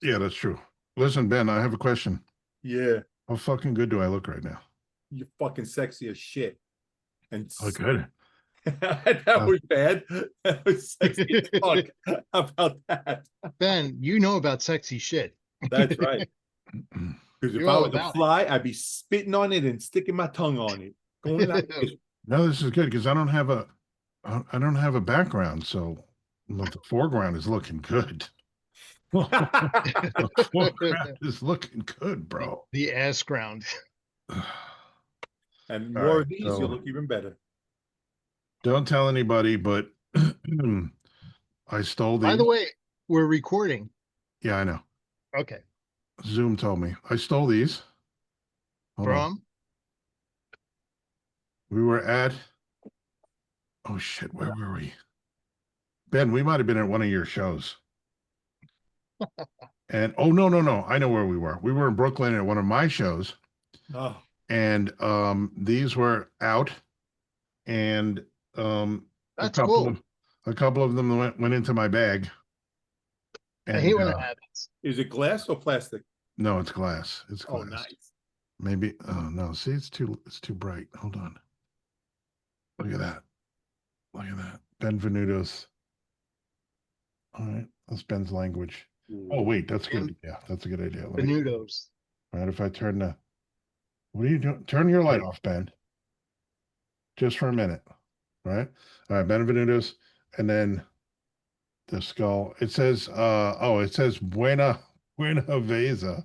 Yeah, that's true. Listen, Ben, I have a question. Yeah, How fucking good do I look right now? you're fucking sexy as shit. And Oh, good. that Uh, was bad. That was sexy as fuck. How about that? Ben, you know about sexy shit. That's right. Because if You're I all was a about fly, I'd be spitting on it and sticking my tongue on it. Going like it. this. no, this is good because I don't have a background, so the foreground is looking good. The foreground is looking good, the, bro. the ass ground. All And more right, of these, you'll so look even better. don't tell anybody, but I stole By the these. way, we're recording. Yeah, I know. Okay. Zoom told me I stole these. Hold on. From? We were at, oh shit, where were we? Ben, we might have been at one of your shows. And oh no, no, no. I know where we were. We were in Brooklyn at one of my shows. Oh, And these were out, and um a That's couple cool. of them went into my bag. I And hate when that happens. is it glass or plastic? no, it's glass. It's Oh, glass. nice. Maybe oh no, see it's too bright. Hold on. Look at that. Look at that. Benvenutos. All right, that's Ben's language. Oh, wait, that's good. Yeah, that's a good idea. Let me, Benudos. all right, if I turn the, what are you doing? Turn your light off, Ben, just for a minute. All right. All right, Benvenutos. And then the skull. It says, it says Buena Vesa,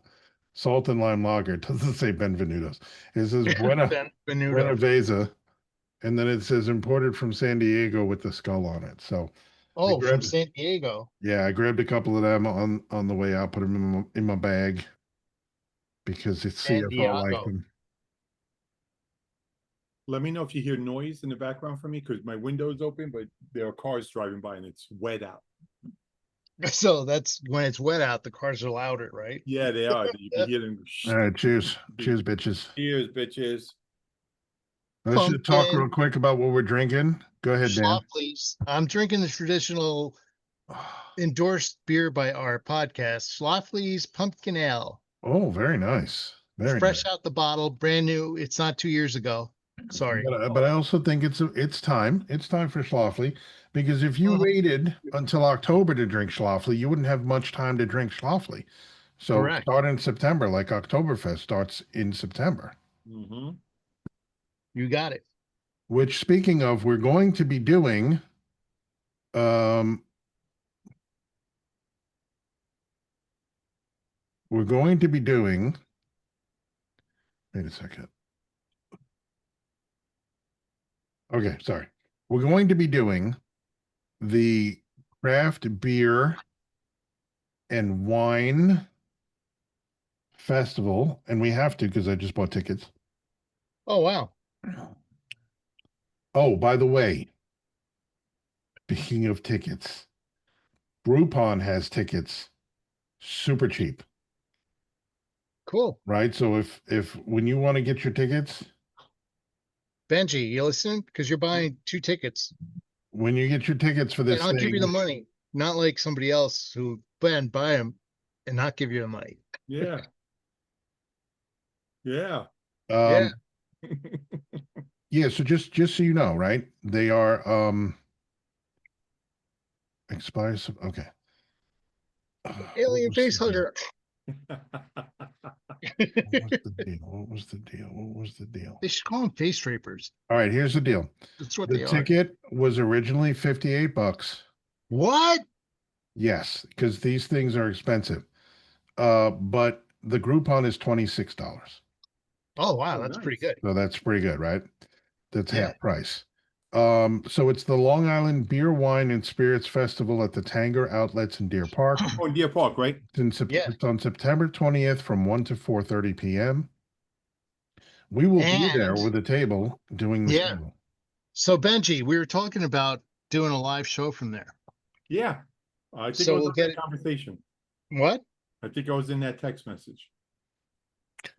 salt and lime lager. It doesn't say Benvenutos. It says Buena Benudo. Vesa. And then it says imported from San Diego with the skull on it. So I Oh, from grabbed, San Diego. yeah, I grabbed a couple of them on the way out, put them in my bag because it's San CFO like Diego. them. Let me know if you hear noise in the background from me because my window's open, but there are cars driving by and it's wet out. So that's when it's wet out, the cars are louder, right? Yeah, they are. You can hear them. All right, cheers. Cheers, bitches. Cheers, bitches. Let's just talk real Pumpkin. quick about what we're drinking. Go ahead, Dan. Schlop, please. I'm drinking the traditional endorsed beer by our podcast, Schlafly's Pumpkin Ale. Oh, very nice. Very nice. Fresh out the bottle, brand new. It's not 2 years ago. Sorry. But I also think it's time. It's time for Schlafly because if you waited until October to drink Schlafly, you wouldn't have much time to drink Schlafly. So Correct. start in September, like Oktoberfest starts in September. Mm-hmm. You got it. Which, speaking of, we're going to be doing. We're going to be doing. Wait a second. Okay, sorry. We're going to be doing the craft beer and wine festival, and we have to because I just bought tickets. Oh, wow. Oh, by the way, speaking of tickets, Groupon has tickets super cheap, Cool. right? So if when you want to get your tickets, Benji, you listening? Because you're buying 2 tickets. when you get your tickets for And this I'll give you the thing, money. Not like somebody else who Ben buy them and not give you the money. Yeah. Yeah. Yeah. um, yeah, so just so you know, right? They are expires. Okay. Alien face hugger. What was the deal? What was the deal? What was the deal? They should call them face drapers. All right, here's the deal. That's what The they are. ticket was originally $58. What? Yes, because these things are expensive. But the Groupon is $26. Oh, wow. Oh, That's pretty nice. good. So that's pretty good, right? That's Yeah. half price. So it's the Long Island Beer, Wine, and Spirits Festival at the Tanger Outlets in Deer Park. Oh, in Deer Park, right? Yeah. It's on September 20th from 1 to 4:30 p.m. We will be there And with a table doing the yeah. show. So Benji, we were talking about doing a live show from there. Yeah. I think So I was we'll on get that it. conversation. What? I think I was in that text message.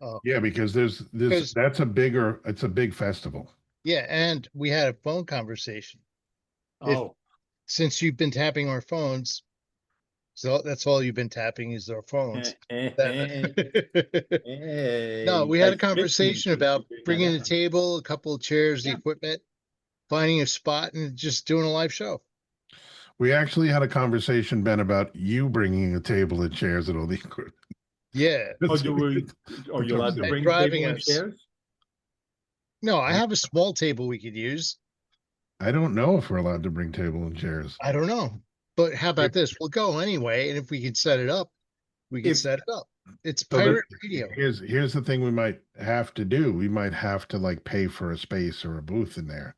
Oh, Yeah, because there's because it's a big festival. yeah, and we had a phone conversation. If Oh, since you've been tapping our phones, So that's all you've been tapping is our phones. Hey, No, we had a that's 15 conversation since about you bring bringing that a up. table, a couple of chairs, the Yeah. equipment, finding a spot, and just doing a live show. We actually had a conversation, Ben, about you bringing a table and chairs and all the equipment. Yeah, Oh, are you allowed to And bring driving table and us. chairs? no, I have a small table we could use. I don't know if we're allowed to bring table and chairs. I don't know, but how about this? We'll go anyway, and if we could set it up, we could If set it up. It's So pirate radio. here's the thing we might have to do. We might have to like pay for a space or a booth in there,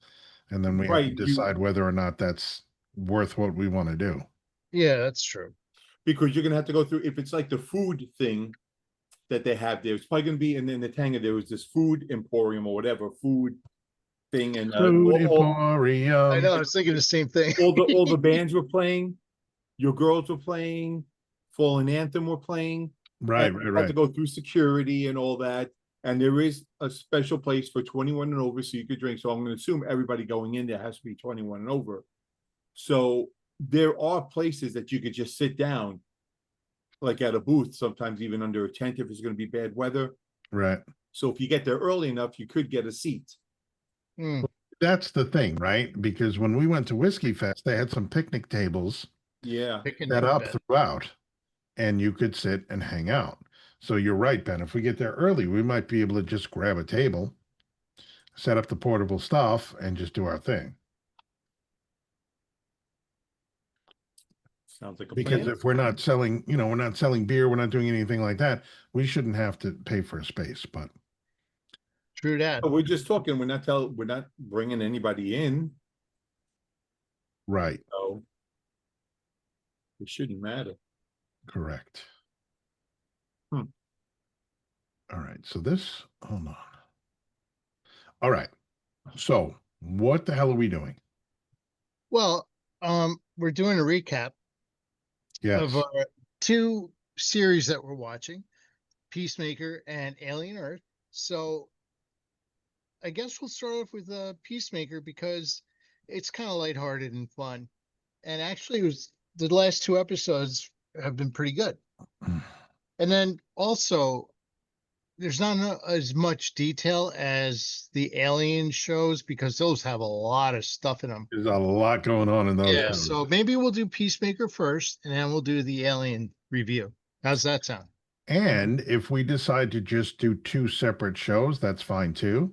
and then we have to Right, decide whether or not that's worth what we want to do. Yeah, that's true. because you're gonna have to go through, if it's like the food thing that they have there, it's probably gonna be, and then the Tanga, there was this food emporium or whatever, food thing, and Food all I know. I Emporium. was thinking the same thing. all the bands were playing, your girls were playing, Fallen Anthem were playing. Right, And right, you have to right. go through security and all that. And there is a special place for 21 and over, so you could drink. So I'm gonna assume everybody going in there has to be 21 and over. So there are places that you could just sit down, like at a booth, sometimes even under a tent if it's gonna be bad weather. Right. So if you get there early enough, you could get a seat. Hmm, That's the thing, right? Because when we went to Whiskey Fest, they had some picnic tables Yeah. picnic set up bed. throughout, and you could sit and hang out. So you're right, Ben. If we get there early, we might be able to just grab a table, set up the portable stuff, and just do our thing. Sounds like a Because plan. if we're not selling, we're not selling beer, we're not doing anything like that, we shouldn't have to pay for a space. But True that. But we're just talking, we're not bringing anybody in, right, so it shouldn't matter. correct. Hmm. All right. So this, hold on. All right. So what the hell are we doing? Well, we're doing a recap Yes. of our two series that we're watching, Peacemaker and Alien Earth. So I guess we'll start off with Peacemaker because it's kind of lighthearted and fun. And actually, it was the last two episodes have been pretty good. And then also, there's not as much detail as the Alien shows because those have a lot of stuff in them. There's a lot going on in those Yeah, shows. so maybe we'll do Peacemaker first, and then we'll do the Alien review. How's that sound? And if we decide to just do two separate shows, that's fine too.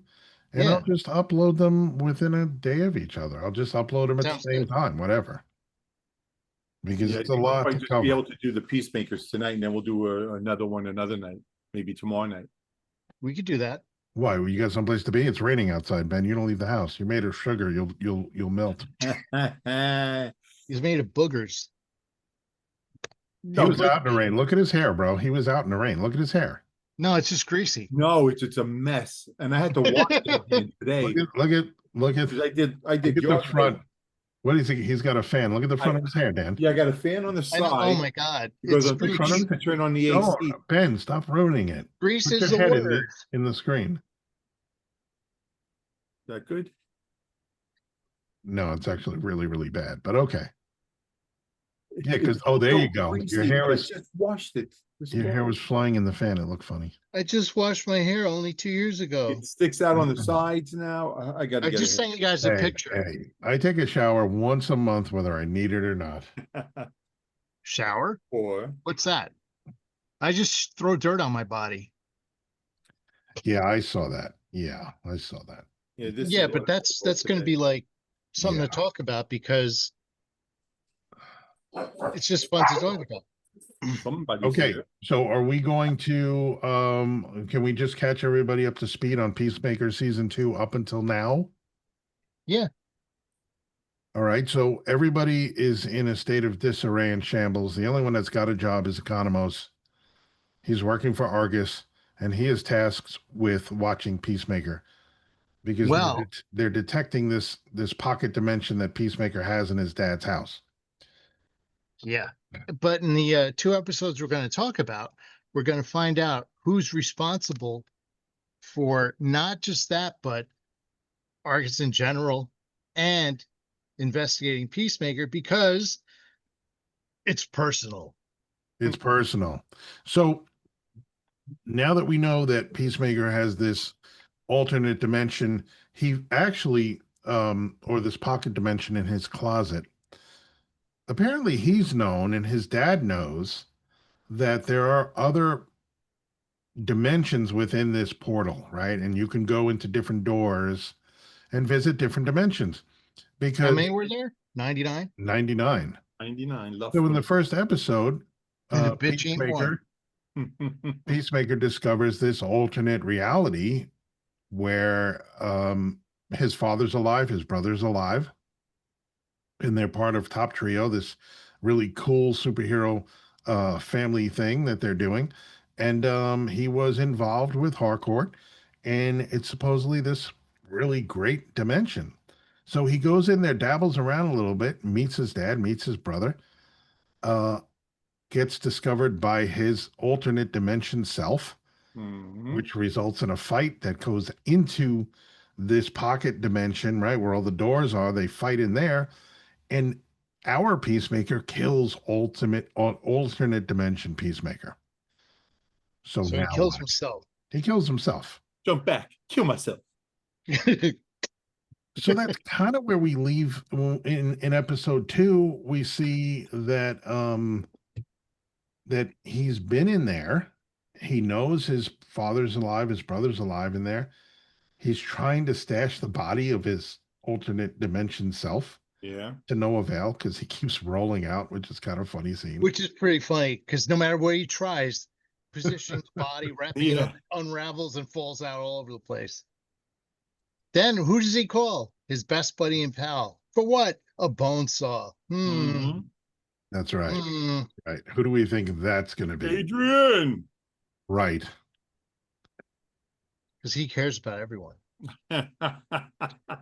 And I'll Yeah, just upload them within a day of each other. I'll just upload them at the sounds same good. time, whatever. Because Yeah, it's a we'll lot probably to just cover. be able to do the Peacemakers tonight, and then we'll do another one another night, maybe tomorrow night. We could do that. Why? Well, you got someplace to be? It's raining outside, Ben. You don't leave the house. You're made of sugar. You'll melt. He's made of boogers. He No, was but out in the rain. Look at his hair, bro. He was out in the rain. Look at his hair. No, it's just greasy. no, it's a mess, and I had to wash it again today Look at because I did look at the yard front. work. What do you think? He's got a fan. Look at the front of his hair, Dan. Yeah, I got a fan on the I know. Oh side. my God, It goes it's on The front of grease. his turn on the No, AC. Ben, stop ruining it. Grease Put is your the head word. in the screen. Is that good? No, it's actually really, really bad. But okay. Yeah, because It's there so you go. greasy, Your hair but I was just washed it. this your hair morning. was flying in the fan. It looked funny. I just washed my hair only 2 years ago. It sticks out on the sides now. I got to I get just it. sent you guys a Hey, picture. hey, I take a shower once a month, whether I need it or not. Shower? Or What's that? I just throw dirt on my body. Yeah, I saw that. Yeah, I saw that. yeah, this Yeah, is but what that's I going to be like something Yeah. to talk about because it's just fun to talk about. somebody's Okay, here. so are we going to can we just catch everybody up to speed on Peacemaker season 2 up until now? Yeah. All right, so everybody is in a state of disarray and shambles. The only one that's got a job is Economos. He's working for Argus, and he is tasked with watching Peacemaker because Well, they're detecting this pocket dimension that Peacemaker has in his dad's house. yeah. But in the two episodes we're going to talk about, we're going to find out who's responsible for not just that, but Argus in general and investigating Peacemaker because It's personal. It's personal. So now that we know that Peacemaker has this alternate dimension, he actually, or this pocket dimension in his closet, apparently he's known and his dad knows that there are other dimensions within this portal, right? And you can go into different doors and visit different dimensions How because many were there? 99? 99. 99 love So in for the first episode, And the bitch ain't one. Peacemaker discovers this alternate reality where his father's alive, his brother's alive, and they're part of Top Trio, this really cool superhero family thing that they're doing. And he was involved with Harcourt, and it's supposedly this really great dimension. So he goes in there, dabbles around a little bit, meets his dad, meets his brother, uh, gets discovered by his alternate dimension self, Mhm. which results in a fight that goes into this pocket dimension, right where all the doors are. They fight in there, and our Peacemaker kills alternate dimension Peacemaker. So So he now kills what? himself. He kills himself. Jump back, kill myself. So that's kind of where we leave in episode 2. We see that he's been in there. He knows his father's alive, his brother's alive in there. He's trying to stash the body of his alternate dimension self Yeah. to no avail because he keeps rolling out, which is kind of funny scene. Which is pretty funny because no matter what he tries, positioning the body, wrapping it up, Yeah. it unravels and falls out all over the place. Then who does he call? His best buddy and pal. For what? A bone saw. Mhm. That's right. Hmm. Right. Who do we think that's going to be? Adrian. Right. Because he cares about everyone.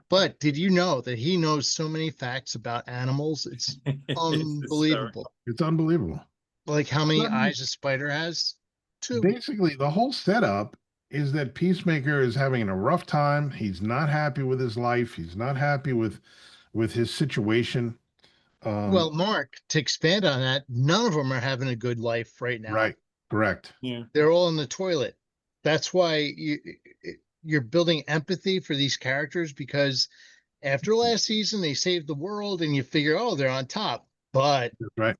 But did you know that he knows so many facts about animals? It's It's hysterical. unbelievable. It's unbelievable. Like how many Well, I mean, eyes a spider has? 2. basically, the whole setup is that Peacemaker is having a rough time. He's not happy with his life. He's not happy with his situation. Well, Mark, to expand on that, none of them are having a good life right now. Right. Correct. Yeah. They're all in the toilet. That's why you're building empathy for these characters because after last season they saved the world and you figure, oh, they're on top. But That's right.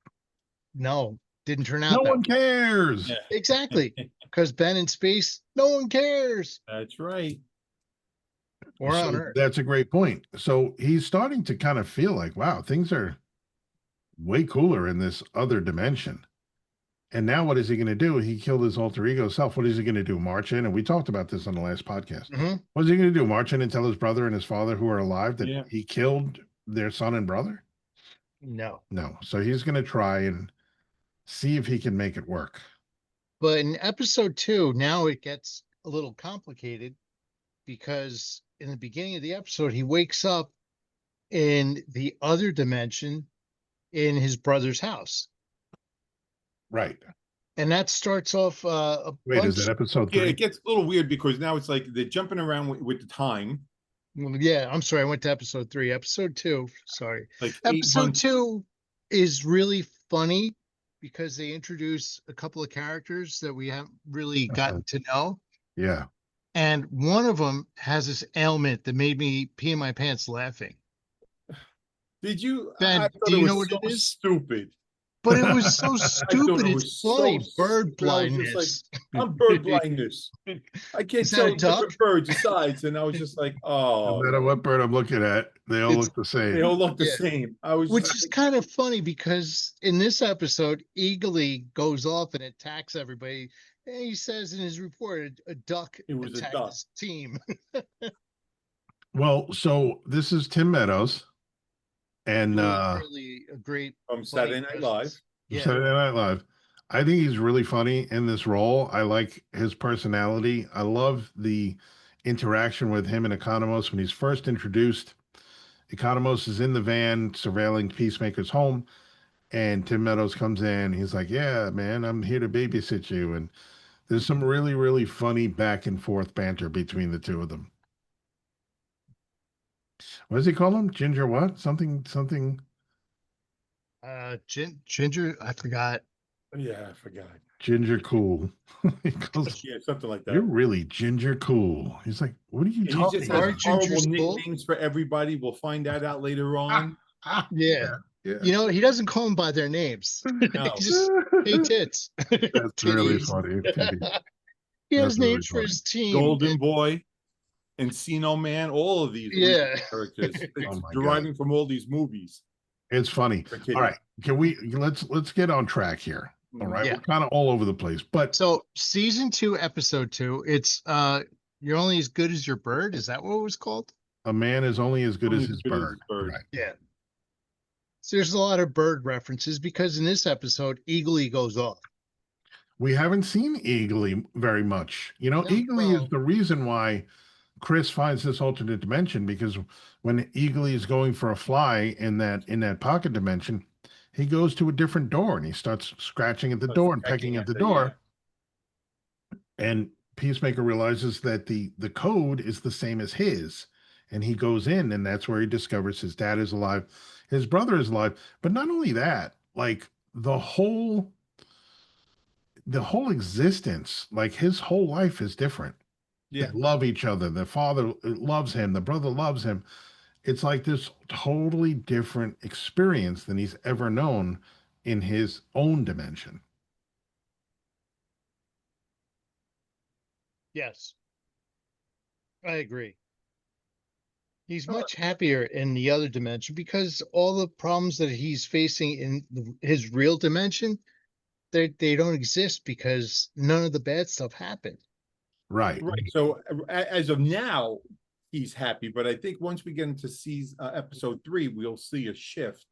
no, didn't turn No out that one way. cares. Yeah. Exactly. Because Ben in space, no one cares. That's right. Or on So Earth. that's a great point. So he's starting to kind of feel like, wow, things are way cooler in this other dimension. And now what is he going to do? He killed his alter ego self. What is he going to do? March in? And we talked about this on the last podcast. Mhm. What is he going to do? March in and tell his brother and his father who are alive that Yeah. he killed their son and brother? No. No. So he's going to try and see if he can make it work. But in episode 2, now it gets a little complicated because in the beginning of the episode, he wakes up in the other dimension in his brother's house. Right. And that starts off a Wait, is bunch. that episode Yeah, 3? it gets a little weird because now it's like they're jumping around with the time. Yeah, I'm sorry. I went to episode 3. Episode 2, sorry. Like 8 Episode months. 2 is really funny because they introduce a couple of characters that we haven't really gotten to know. Yeah. And one of them has this ailment that made me pee in my pants laughing. Did you? Ben, I thought do it you was know what so it is? stupid. But it was so I thought stupid. it It's was funny. so Bird stupid. I was just like, blindness. I'm bird blindness. I can't Is that tell a duck? different birds besides. And I was just like, No oh, matter what bird I'm looking at, they all It's- look the they same. all look the Yeah. same. I was Which just is like, kind of funny because in this episode, Eagly goes off and attacks everybody. And he says in his report, a duck It was a attacked duck. his team. Well, so this is Tim Meadows and Really a great from funny Saturday Night presence. Live. Yeah. Saturday Night Live. I think he's really funny in this role. I like his personality. I love the interaction with him and Economos when he's first introduced. Economos is in the van surveilling Peacemaker's home, and Tim Meadows comes in. He's like, "Yeah, man, I'm here to babysit you." And there's some really, really funny back and forth banter between the two of them. What does he call him? Ginger what? Something. Ginger, I forgot. Yeah, I forgot. Ginger Cool. He goes, Yeah, something like "You're that. really Ginger Cool." He's like, "What are you He just talking has Our about?" horrible Ginger's cool. nicknames for everybody. We'll find that out later on. Yeah. Yeah. You know, he doesn't call them by their names. He No. just, hey, tits. That's really Titties. funny. Titties. He That's has really names for funny. his team. Golden Boy, Encino Man, all of these Yeah. characters. Oh It's my God. deriving from all these movies. It's funny. For kids. All right. Can we let's get on track here. All right. Yeah. We're kind of all over the place, but So season 2, episode 2, it's you're only as good as your bird. Is that what it was called? a man is only as good Only as his good as bird. his bird. Right. Yeah. So there's a lot of bird references because in this episode, Eagly goes off. We haven't seen Eagly very much. You know, No, Eagly is well- the reason why Chris finds this alternate dimension, because when Eagly is going for a fly in that pocket dimension, he goes to a different door and he starts scratching at the door and pecking at the door. And Peacemaker realizes that the code is the same as his. And he goes in, and that's where he discovers his dad is alive, his brother is alive. But not only that, like the whole existence, like his whole life is different. Yeah. They love each other. The father loves him. The brother loves him. It's like this totally different experience than he's ever known in his own dimension. Yes, I agree. He's much happier in the other dimension because all the problems that he's facing in his real dimension, they don't exist because none of the bad stuff happened. Right. Right. So as of now, he's happy, but I think once we get into season episode 3, we'll see a shift.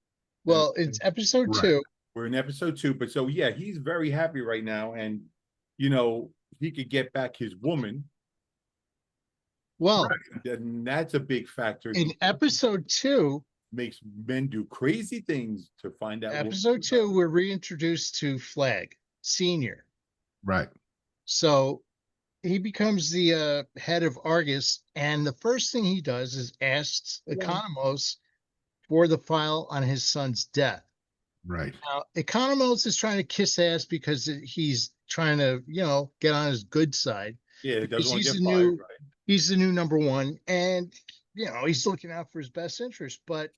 Well, it's episode Right. 2. We're in episode 2, but so yeah, he's very happy right now, and you know he could get back his woman, Well, and that's a big factor. in episode 2, Makes men do crazy things to find out. episode 2, we're reintroduced to Flag Senior. Right. So he becomes the head of Argus, and the first thing he does is asks Economos for the file on his son's death. Right. Now, Economos is trying to kiss ass because he's trying to, get on his good side. Yeah, it doesn't want to He's get the fired, new, right? he's the new number one, and he's looking out for his best interest. But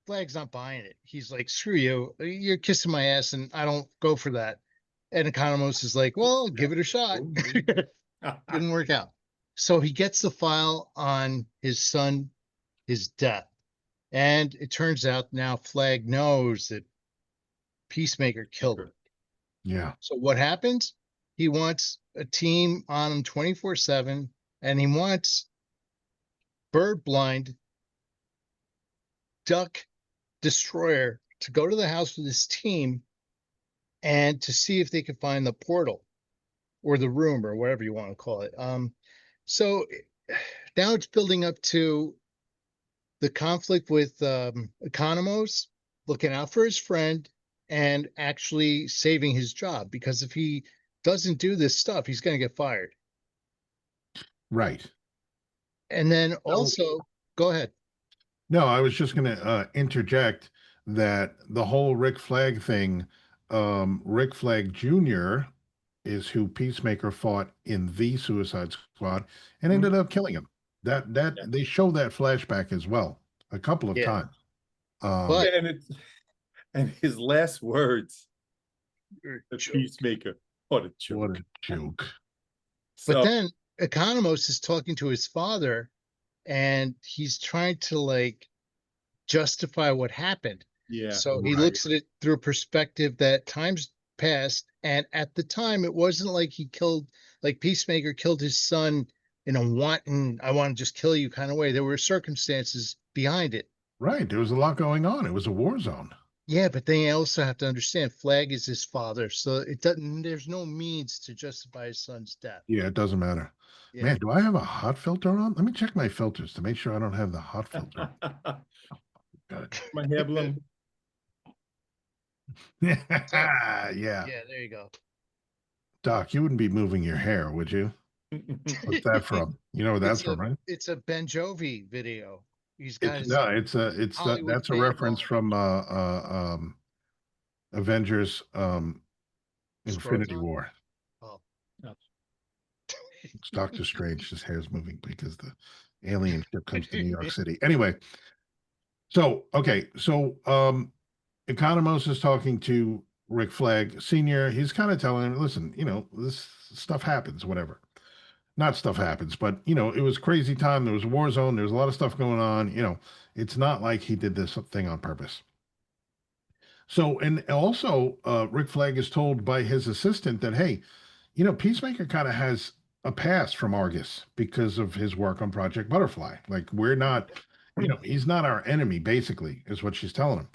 Flag's not buying it. He's like, "Screw you! You're kissing my ass, and I don't go for that." And Economos is like, "Well, give it a shot." Didn't work out. So he gets the file on his son, his death. And it turns out now Flag knows that Peacemaker killed him. Yeah. So what happens? He wants a team on him 24/7, and he wants Bird Blind Duck Destroyer to go to the house with his team and to see if they can find the portal or the room or whatever you want to call it. So now it's building up to the conflict with Economos looking out for his friend and actually saving his job, because if he doesn't do this stuff, he's going to get fired. Right. And then also, go ahead. No, I was just going to interject that the whole Rick Flag thing, Rick Flag Jr. is who Peacemaker fought in the Suicide Squad and ended up killing him. That they show that flashback as well a couple of times. But and his last words, the joke. Peacemaker. What a joke. What a joke. But then Economos is talking to his father, and he's trying to justify what happened. Yeah. So he looks at it through a perspective that time's passed, and at the time it wasn't like Peacemaker killed his son in a wanton, I want to just kill you kind of way. There were circumstances behind it. Right. There was a lot going on. It was a war zone. Yeah, but then you also have to understand Flag is his father, so there's no means to justify his son's death. Yeah, it doesn't matter. Yeah. Man, do I have a hot filter on? Let me check my filters to make sure I don't have the hot filter. Good. My hair blown. Yeah. Yeah, there you go. Doc, you wouldn't be moving your hair, would you? What's that from? You know where that's from, right? It's a Ben Jovi video. He's got That's a Hollywood reference Baseball. from Avengers Scroll Infinity time? War. Oh, It's Doctor Strange. His hair's moving because the alien ship comes to New York City. Anyway, so okay, so Economos is talking to Rick Flag Sr. He's kind of telling him, listen, this stuff happens, whatever. Not stuff happens, but it was crazy time. There was a war zone. There was a lot of stuff going on. It's not like he did this thing on purpose. So, and also, Rick Flag is told by his assistant that, hey, Peacemaker kind of has a pass from Argus because of his work on Project Butterfly. Like, we're not, he's not our enemy, basically, is what she's telling him.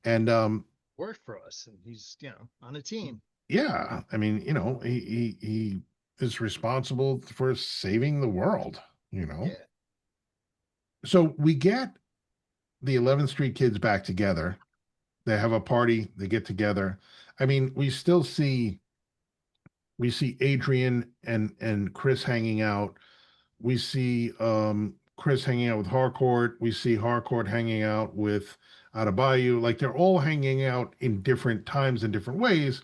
And worked for us, and he's on a team. yeah, I mean, he is responsible for saving the world, Yeah. So we get the 11th Street kids back together. They have a party, they get together. I mean, we see Adrian and Chris hanging out. We see Chris hanging out with Harcourt. We see Harcourt hanging out with Adebayo. Like, they're all hanging out in different times in different ways,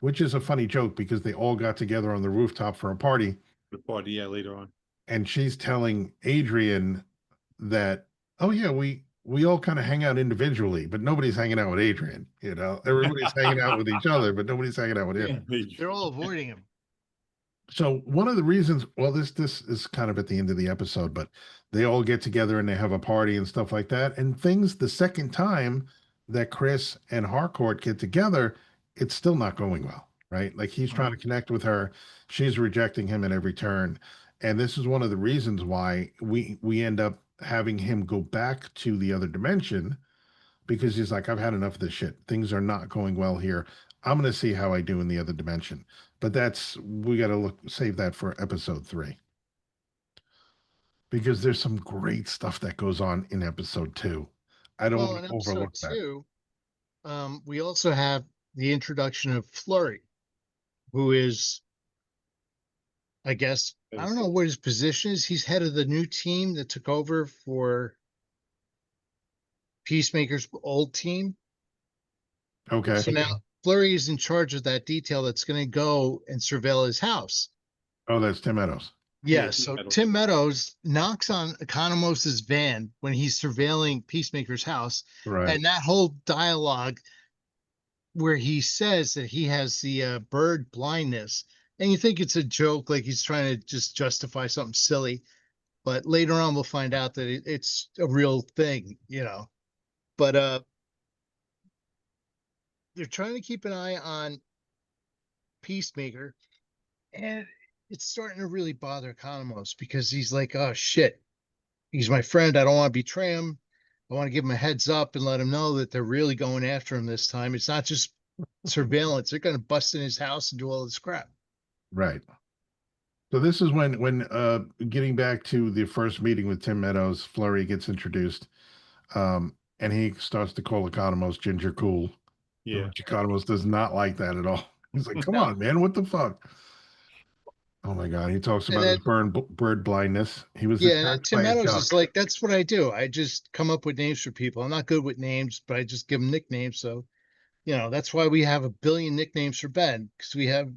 which is a funny joke because they all got together on the rooftop for a party. The party, yeah, later on. And she's telling Adrian that, oh yeah, we all kind of hang out individually, but nobody's hanging out with Adrian. Everybody's hanging out with each other, but nobody's hanging out with him. They're all avoiding him. So one of the reasons, well, this is kind of at the end of the episode, but they all get together and they have a party and stuff like that. And things, the second time that Chris and Harcourt get together, it's still not going well, right? Like, he's trying to connect with her, she's rejecting him at every turn. And this is one of the reasons why we end up having him go back to the other dimension, because he's like, I've had enough of this shit. Things are not going well here. I'm going to see how I do in the other dimension. But we got to save that for episode 3. Because there's some great stuff that goes on in episode 2. I don't want in to episode overlook that. 2, we also have the introduction of Flurry, who is, I guess, I don't know what his position is. He's head of the new team that took over for Peacemaker's old team. Okay. So now Flurry is in charge of that detail that's going to go and surveil his house. Oh, that's Tim Meadows. Yeah, Yeah, so Meadows. Tim Meadows knocks on Economos's van when he's surveilling Peacemaker's house, Right. and that whole dialogue where he says that he has the bird blindness, and you think it's a joke, like he's trying to just justify something silly, but later on we'll find out that it's a real thing, But they're trying to keep an eye on Peacemaker, and it's starting to really bother Economos because he's like, oh shit, he's my friend. I don't want to betray him. I want to give him a heads up and let him know that they're really going after him this time. It's not just surveillance. They're going to bust in his house and do all this crap. Right. So this is when getting back to the first meeting with Tim Meadows, Flurry gets introduced, and he starts to call Economos Ginger Cool. Yeah. Which Economos does not like that at all. He's like, come No. on, man, what the fuck? Oh my God. He talks about his bird blindness. He was Yeah, and attacked Tim by a Meadows duck. is like, that's what I do. I just come up with names for people. I'm not good with names, but I just give them nicknames. So, that's why we have a billion nicknames for Ben, because we have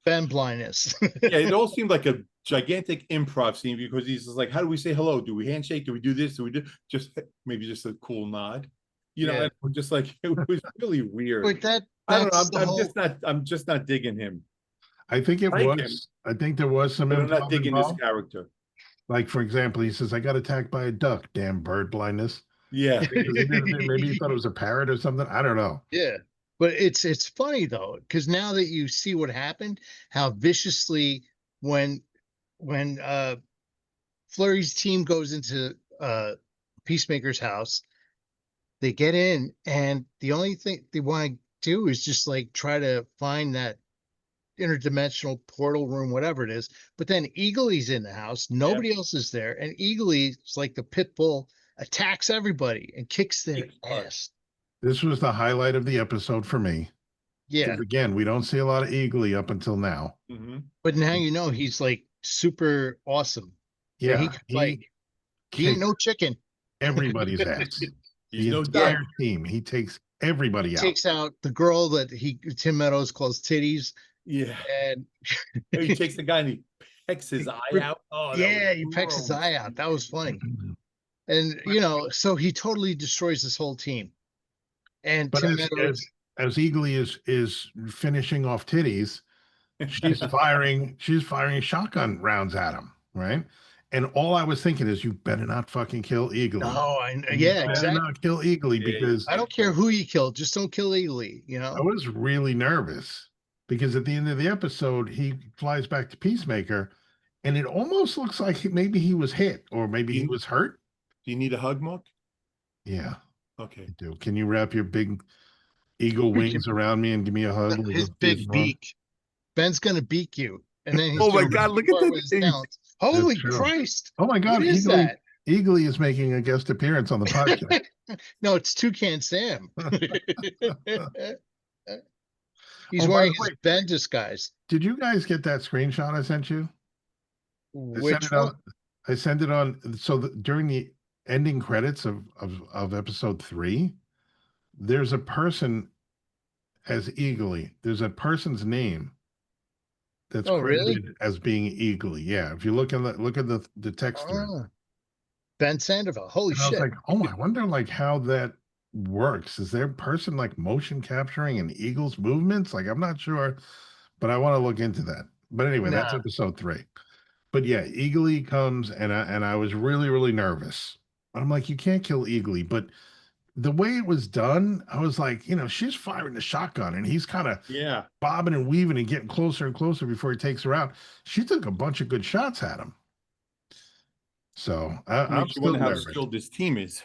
Ben blindness. Yeah, it all seemed like a gigantic improv scene because he's just like, how do we say hello? Do we handshake? Do we do this? Do we do maybe just a cool nod? Yeah. And we're just like, it was really weird. But I don't know. that's the whole. I'm just not digging him. I think it Like was. I think there was some But I'm not improv digging this involved. character. Like, for example, he says, I got attacked by a duck, damn bird blindness. Yeah. Maybe he thought it was a parrot or something. I don't know. Yeah. But it's funny though, because now that you see what happened, how viciously when Flurry's team goes into Peacemaker's house, they get in, and the only thing they want to do is just like try to find that interdimensional portal room, whatever it is. But then Eagly's in the house, nobody else is there, and Eagly's like the pit bull, attacks everybody and kicks their ass. This was the highlight of the episode for me. Yeah. Because again, we don't see a lot of Eagly up until now. Mm-hmm. But now he's like super awesome. Yeah, he can fight. He ain't no chicken. Everybody's ass. He's The no entire duck. team. He takes everybody out. Takes out the girl that Tim Meadows calls titties, Yeah. and He takes the guy and he pecks his eye out. Oh, that was yeah, he pecks his gross. eye out. That was funny. And so he totally destroys this whole team. And But Tim as Meadows, Eagly is finishing off titties, she's firing shotgun rounds at him, right? And all I was thinking is, you better not fucking kill Eagly. yeah, Better exactly. not kill Eagly, Yeah, because I don't care who you kill, just don't kill Eagly, I was really nervous, because at the end of the episode, he flies back to Peacemaker, and it almost looks like maybe he was hit, or maybe he was hurt. Do you need a hug, Mark? Yeah, Okay. I do. Can you wrap your big eagle wings around me and give me a hug? with His a big piece of arm? beak. Ben's gonna beak you, and then he's Oh my gonna God, look at restart that with his thing. talents. That's Holy true. Christ! Oh my God, What is that? Eagly is making a guest appearance on the podcast. No, it's Toucan Sam. He's Oh, by wearing the his way, Ben disguise. did you guys get that screenshot I sent you? I sent Which it one? on. I sent it on. So during the ending credits of episode 3, there's a person as Eagly. There's a person's name that's Oh, really? credited as being Eagly. Yeah, if you look at the text thread, Oh, Ben Sandoval. Holy and I was shit! like, oh, I wonder like how that works. Is there a person like motion capturing an eagle's movements? Like, I'm not sure, but I want to look into that. But anyway, that's Nah. episode 3. But yeah, Eagly comes, and I was really, really nervous. I'm like, you can't kill Eagly, but the way it was done, I was like, she's firing the shotgun, and he's kind of Yeah. bobbing and weaving and getting closer and closer before he takes her out. She took a bunch of good shots at him. So I'm Makes you still wonder how nervous. skilled this team is.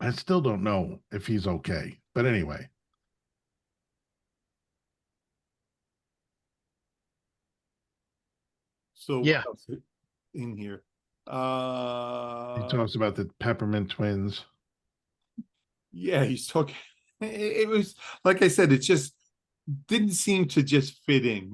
I still don't know if he's okay. But anyway, So Yeah. what else in here? he talks about the Peppermint Twins. Yeah, he's talking. It was like I said, it just didn't seem to just fit in,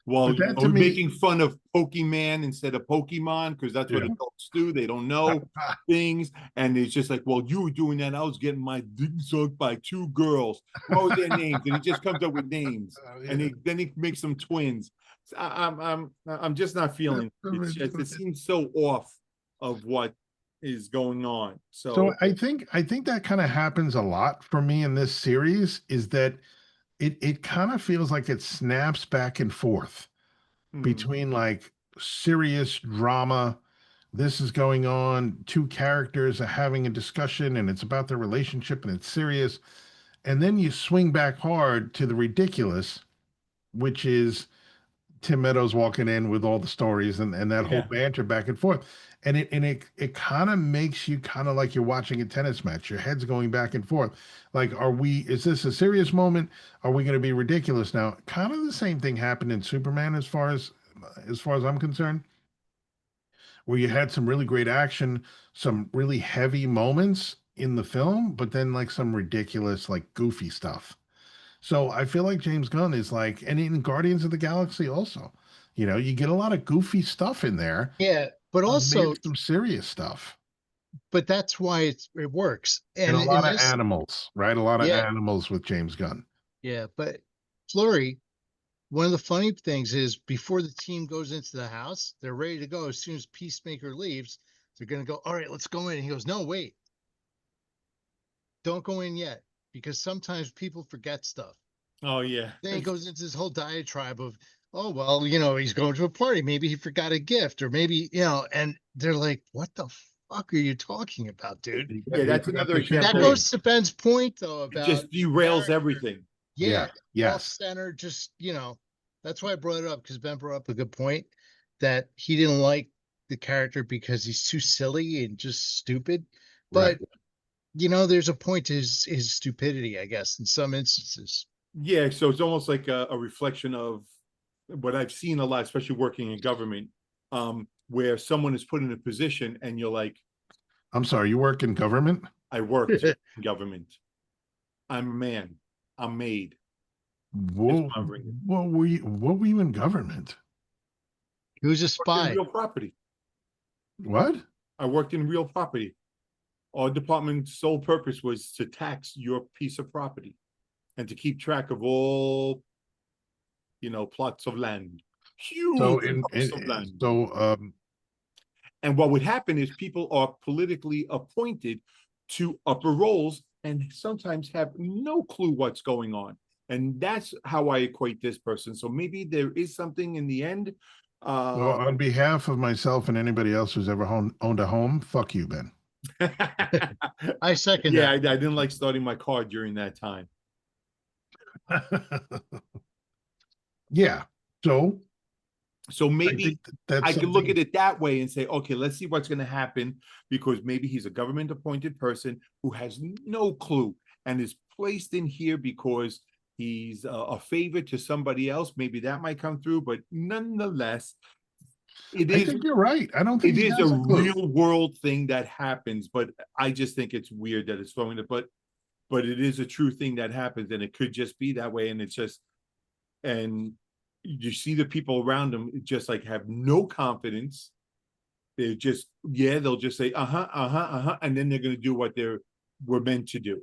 While But that to we're me, making fun of Pokemon instead of Pokemon, because that's what Yeah. adults do. They don't know things, and it's just like, well, you were doing that. I was getting my dick sucked by 2 girls. What were their names? And he just comes up with names, and then he makes them twins. So I'm just not feeling. It seems so off of what is going on. So I think that kind of happens a lot for me in this series, is that it kind of feels like it snaps back and forth between like serious drama. This is going on. 2 characters are having a discussion, and it's about their relationship, and it's serious. And then you swing back hard to the ridiculous, which is Tim Meadows walking in with all the stories, and that whole banter back and forth. And it kind of makes you kind of like you're watching a tennis match. Your head's going back and forth. Like, is this a serious moment? Are we going to be ridiculous now? Kind of the same thing happened in Superman, as far as I'm concerned, where you had some really great action, some really heavy moments in the film, but then like some ridiculous, like goofy stuff. So I feel like James Gunn is like, and in Guardians of the Galaxy also, you get a lot of goofy stuff in there. Yeah, but also, Maybe some serious stuff, but that's why it works. and And a in lot of this, animals, right? A lot of yeah, animals with James Gunn. yeah. But Flurry, one of the funny things is, before the team goes into the house, they're ready to go. As soon as Peacemaker leaves, they're gonna go, all right, let's go in. And he goes, no, wait, don't go in yet, because sometimes people forget stuff. Oh yeah. Then he goes into this whole diatribe of, oh, well, he's going to a party. Maybe he forgot a gift, or maybe, and they're like, what the fuck are you talking about, dude? Yeah, that's another example. That goes to Ben's point, though, It about just derails character. everything. Yeah, Yes. off center. Just, that's why I brought it up, because Ben brought up a good point, that he didn't like the character because he's too silly and just stupid. But Right. there's a point to his stupidity, I guess, in some instances. Yeah, so it's almost like a reflection of what I've seen a lot, especially working in government, where someone is put in a position and you're like, I'm sorry, you work in government? I worked in government. I'm a man. I'm made. What were you in government? He was a In spy. real property. What? I worked in real property. our department's sole purpose was to tax your piece of property and to keep track of all, plots of land, So huge in, plots of land. so And what would happen is people are politically appointed to upper roles and sometimes have no clue what's going on. And that's how I equate this person. So maybe there is something in the end. well, on behalf of myself and anybody else who's ever owned a home, fuck you, Ben. I second Yeah, I that. didn't like starting my car during that time. Yeah. So I maybe think that's I can look something. at it that way and say, okay, let's see what's going to happen, because maybe he's a government appointed person who has no clue and is placed in here because he's a favor to somebody else. Maybe that might come through, but nonetheless, I think you're right. I don't think it he is has a a clue. real world thing that happens. But I just think it's weird that it's throwing it. But it is a true thing that happens, and it could just be that way. And it's just, and you see the people around them just like have no confidence. They're just, they'll just say, and then they're going to do what were meant to do.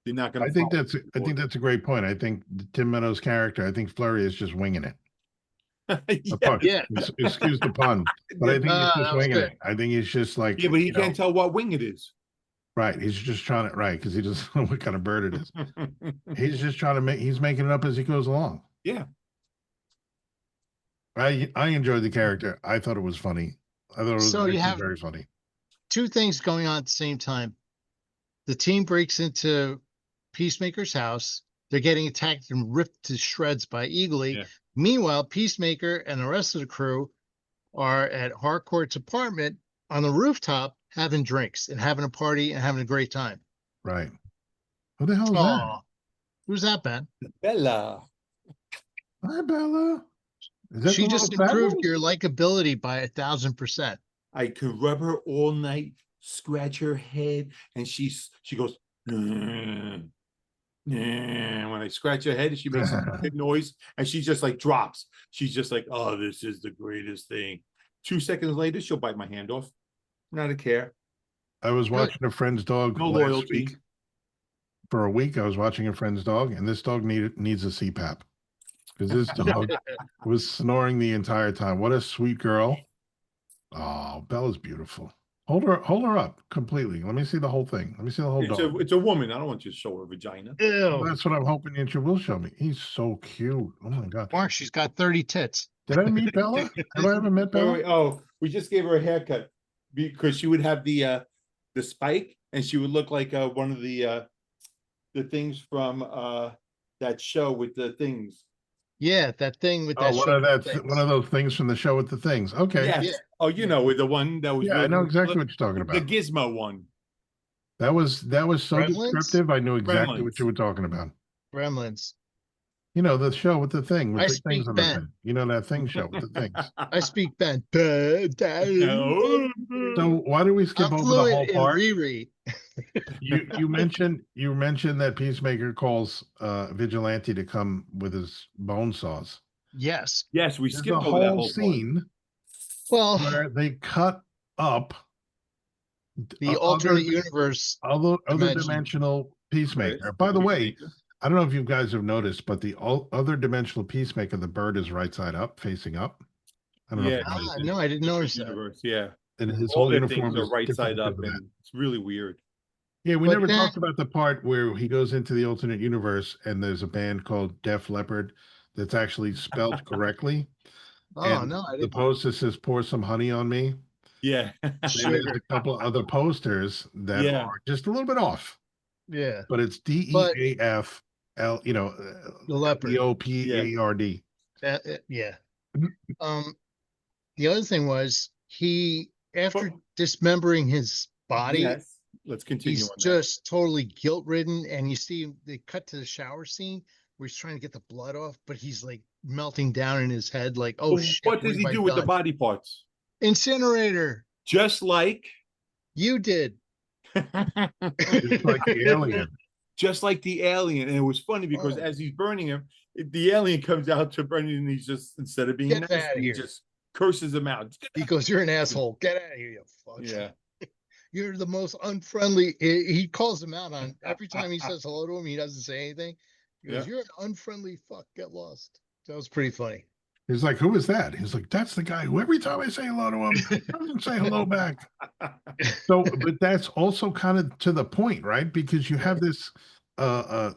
They're not going I to. think that's a great point. I think Tim Meadows' character, I think Flurry is just winging it. The pun. Yeah. Excuse the pun, but I think he's just that was winging good. it. I think he's just like, Yeah, but he can't tell what wing it is. right. He's just trying to, right, because he doesn't know what kind of bird it is. He's just trying to he's making it up as he goes along. Yeah. I enjoyed the character. I thought it was funny. I thought it was So you actually have very funny. two things going on at the same time. The team breaks into Peacemaker's house. They're getting attacked and ripped to shreds by Eagly. Yeah. Meanwhile, Peacemaker and the rest of the crew are at Harcourt's apartment on the rooftop having drinks and having a party and having a great time. Right. Who the hell is that? Oh, who's that, Ben? Bella. Hi, Bella. Is that She the just little fat improved one? your likability by 1,000%. I could rub her all night, scratch her head, and she goes, when I scratch her head, she makes a good noise, and she just like drops. She's just like, oh, this is the greatest thing. 2 seconds later, she'll bite my hand off. Not a care. I was watching a friend's dog No last loyalty. week. For a week, I was watching a friend's dog, and this dog needs a CPAP because this dog was snoring the entire time. What a sweet girl! Oh, Bella's beautiful. Hold her up completely. Let me see the whole thing. Let me see the whole dog. It's a woman. I don't want you to show her vagina. Well, Ew. that's what I'm hoping that you will show me. He's so cute. Oh my god! Mark, she's got 30 tits. Did I meet Bella? Have I ever met Bella? Wait. Oh, we just gave her a haircut because she would have the spike, and she would look like one of the things from that show with the things. Yeah, that thing with Oh, that. one of those things from the show with the things. Okay. Yes. Yeah. Oh, you know, with the one that was. Yeah, I know exactly what you're talking The about. Gizmo one. That was so Gremlins? descriptive. I knew exactly what Gremlins. you were talking about. Gremlins. You know, the show with the thing, with I the speak things on the Ben. thing. You know, that thing show with the things. I speak Ben. No. So why do we skip I'm over the whole fluent in part? Riri. You mentioned that Peacemaker calls Vigilante to come with his bone saws. Yes. Yes, we There's skipped a over that whole whole scene Well, where they cut up the alternate universe. other dimension. dimensional Peacemaker. Right. By the way, I don't know if you guys have noticed, but the other dimensional Peacemaker, the bird is right side up, facing up. I don't know if you noticed. No, I didn't notice that. Universe, yeah. And his All whole their uniform things are is right different side up, because of that. and it's really weird. Yeah, we But never then- talked about the part where he goes into the alternate universe and there's a band called Def Leppard that's actually spelled correctly. Oh, And no, I the didn't. poster says "Pour some honey on me." Yeah. And there's a couple other posters that Yeah. are just a little bit off, Yeah. but it's But- DEAFL, The leopard. LEOPARD. Yeah. The other thing was after dismembering his body, Yes. Let's continue he's on that. just totally guilt ridden. And you see they cut to the shower scene where he's trying to get the blood off, but he's like melting down in his head, like, oh Well, shit. what does have he I do with the done? body parts? Incinerator. Just like You did. It's like the alien. just like the alien. And it was funny because Oh. as he's burning him, the alien comes out to burn him, and he's just, instead of being Get nice, outta he here. just curses him out. He goes, you're an asshole. Get out of here, you fuck. Yeah. you're the most unfriendly. He calls him out on every time he says hello to him. He doesn't say anything. He goes, Yeah. "You're an unfriendly fuck. Get lost." That was pretty funny. He's like, who is that? He's like, that's the guy who every time I say hello to him, doesn't say hello back. So, but that's also kind of to the point, right? Because you have this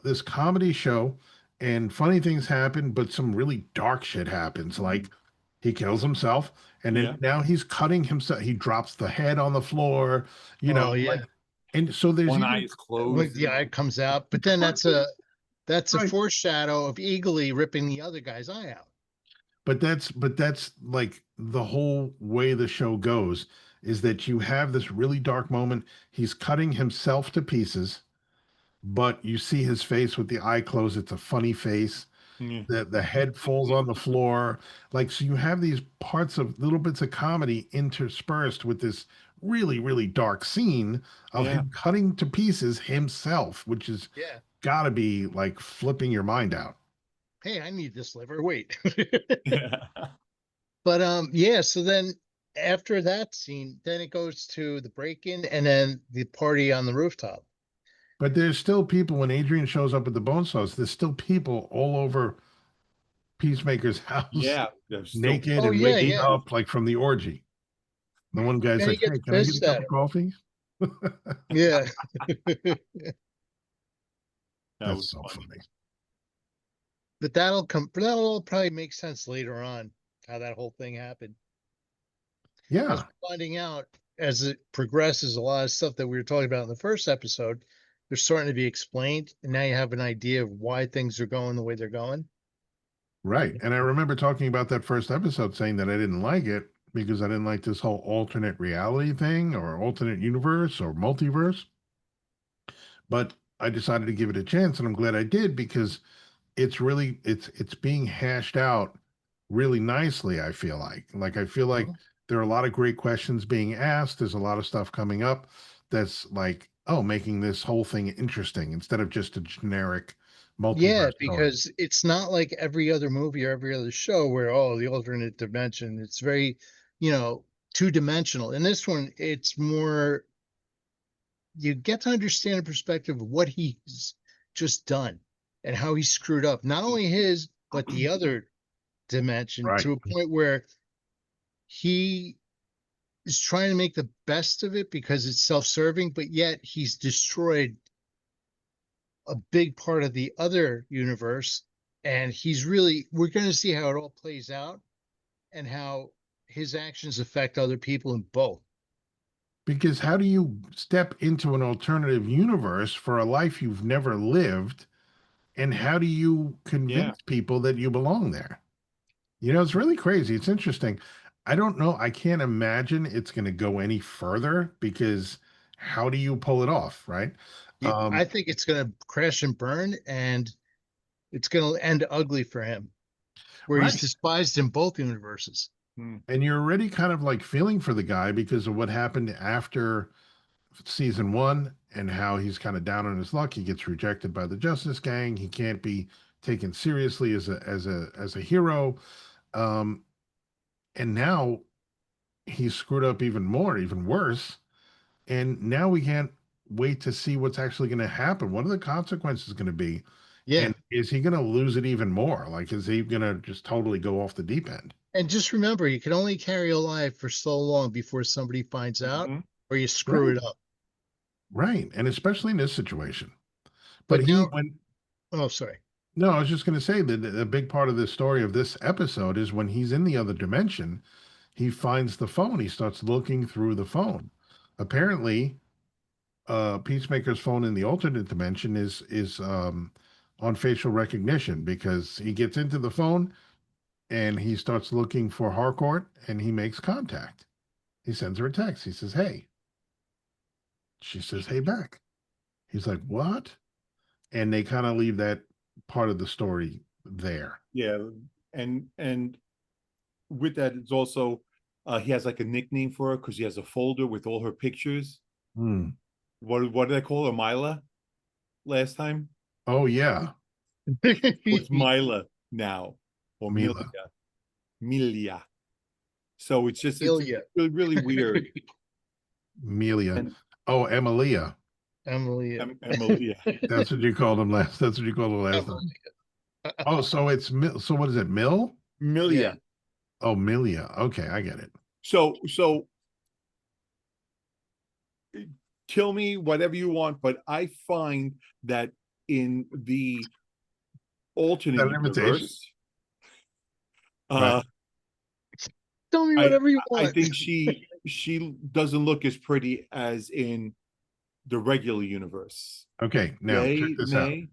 this comedy show and funny things happen, but some really dark shit happens. Like he kills himself, and Yeah. then now he's cutting himself. He drops the head on the floor, you know, Oh yeah, like, and so there's One eye even is closed. the eye comes out, but then that's a right. foreshadow of eagerly ripping the other guy's eye out. But that's like the whole way the show goes is that you have this really dark moment. He's cutting himself to pieces, but you see his face with the eye closed. It's a funny face. Yeah. The head falls on the floor. Like, so you have these parts of little bits of comedy interspersed with this really, really dark scene of Yeah. him cutting to pieces himself, which is Yeah. gotta be like flipping your mind out. Hey, I need this liver. Wait. Yeah. But yeah, so then after that scene, then it goes to the break-in and then the party on the rooftop. But there's still people when Adrian shows up at the bone sauce, there's still people all over Peacemaker's house Yeah. There's still. naked Oh and yeah, waking yeah. up like from the orgy. The one guy's And he like, gets hey, can I get a pissed cup at of him. coffee? Yeah. That That's was so funny. funny. But that'll all probably make sense later on how that whole thing happened. As Yeah. we're finding out as it progresses, a lot of stuff that we were talking about in the first episode, they're starting to be explained, and now you have an idea of why things are going the way they're going. Right. And I remember talking about that first episode saying that I didn't like it because I didn't like this whole alternate reality thing or alternate universe or multiverse. But I decided to give it a chance and I'm glad I did because it's really it's being hashed out really nicely, I feel like. Like I feel like Mhm. there are a lot of great questions being asked. There's a lot of stuff coming up that's like, oh, making this whole thing interesting instead of just a generic Yeah, multiverse story. because it's not like every other movie or every other show where, oh, the alternate dimension. It's very, you know, two-dimensional. In this one, it's more you get to understand the perspective of what he's just done and how he screwed up, not only his, but the other dimension Right. to a point where he is trying to make the best of it because it's self-serving, but yet he's destroyed a big part of the other universe. And we're going to see how it all plays out and how his actions affect other people in both. Because how do you step into an alternative universe for a life you've never lived? And how do you Yeah. convince people that you belong there? You know, it's really crazy. It's interesting. I don't know. I can't imagine it's going to go any further because how do you pull it off, right? I Um, think it's going to crash and burn, and it's going to end ugly for him, where he's right. despised in both universes. Hmm. And you're already kind of like feeling for the guy because of what happened after season one and how he's kind of down on his luck. He gets rejected by the Justice Gang. He can't be taken seriously as a hero. Um, and now he's screwed up even more, even worse. And now we can't wait to see what's actually going to happen. What are the consequences going to be? Yeah. And is he going to lose it even more? Like, is he going to just totally go off the deep end? And just remember, you can only carry a lie for so long before somebody finds out Mhm. or you screw Right. it up. Right. And especially in this situation. But But he, now, when, oh, sorry. no, I was just going to say that a big part of this story of this episode is when he's in the other dimension, he finds the phone. He starts looking through the phone. Apparently, Peacemaker's phone in the alternate dimension is on facial recognition because he gets into the phone and he starts looking for Harcourt and he makes contact. He sends her a text. He says, "Hey." She says, "Hey back." He's like, "What?" And they kind of leave that part of the story there. Yeah. And with that, it's also he has like a nickname for her because he has a folder with all her pictures. Hmm. What did I call her? Mila last time? Oh yeah, What's Mila now? Or Mila, Milia. Milia. So it's Ilya. really, really weird. Melia. And Oh, Emilia. Emily. Emily, yeah. That's what you called him last. That's what you called him last time. Emily. Oh, so it's so what is it? Mill? Milia. Oh, Milia. Okay, I get it. So kill me whatever you want, but I find that in the alternate That an invitation? universe, Right. uh, Tell me I whatever you I want. think she doesn't look as pretty as in the regular universe. Okay, now check Yay, this out. nay.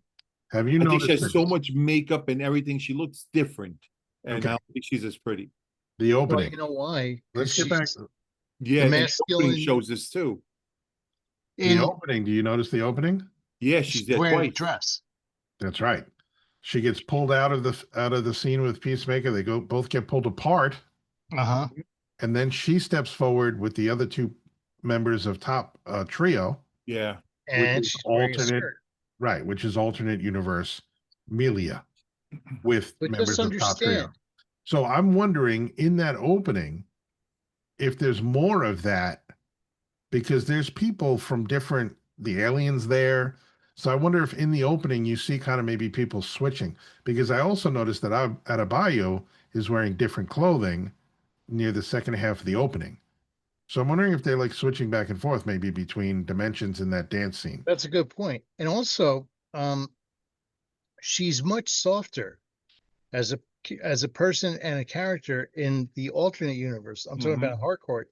Have you I think she noticed has so that much makeup and everything. She looks different, and okay, I don't think she's as pretty. the Well, opening? you know why? Because Let's get back she's Yeah, the and the opening masculine shows this too. the in opening. Do you notice the opening? Yeah, she's she's there wearing a twice. dress. That's right. She gets pulled out of the scene with Peacemaker. They both get pulled apart, Uh-huh. and then she steps forward with the other two members of Top Trio, Yeah. which And is she's wearing a alternate, skirt. right? Which is alternate universe Melia with But just members of Top understand, Trio. So I'm wondering in that opening if there's more of that because there's people from different the aliens there. So I wonder if in the opening you see kind of maybe people switching because I also noticed that Adebayo is wearing different clothing near the second half of the opening. So I'm wondering if they're like switching back and forth maybe between dimensions in that dance scene. that's a good point. And also, she's much softer as a person and a character in the alternate universe. I'm talking Mhm. about Harcourt.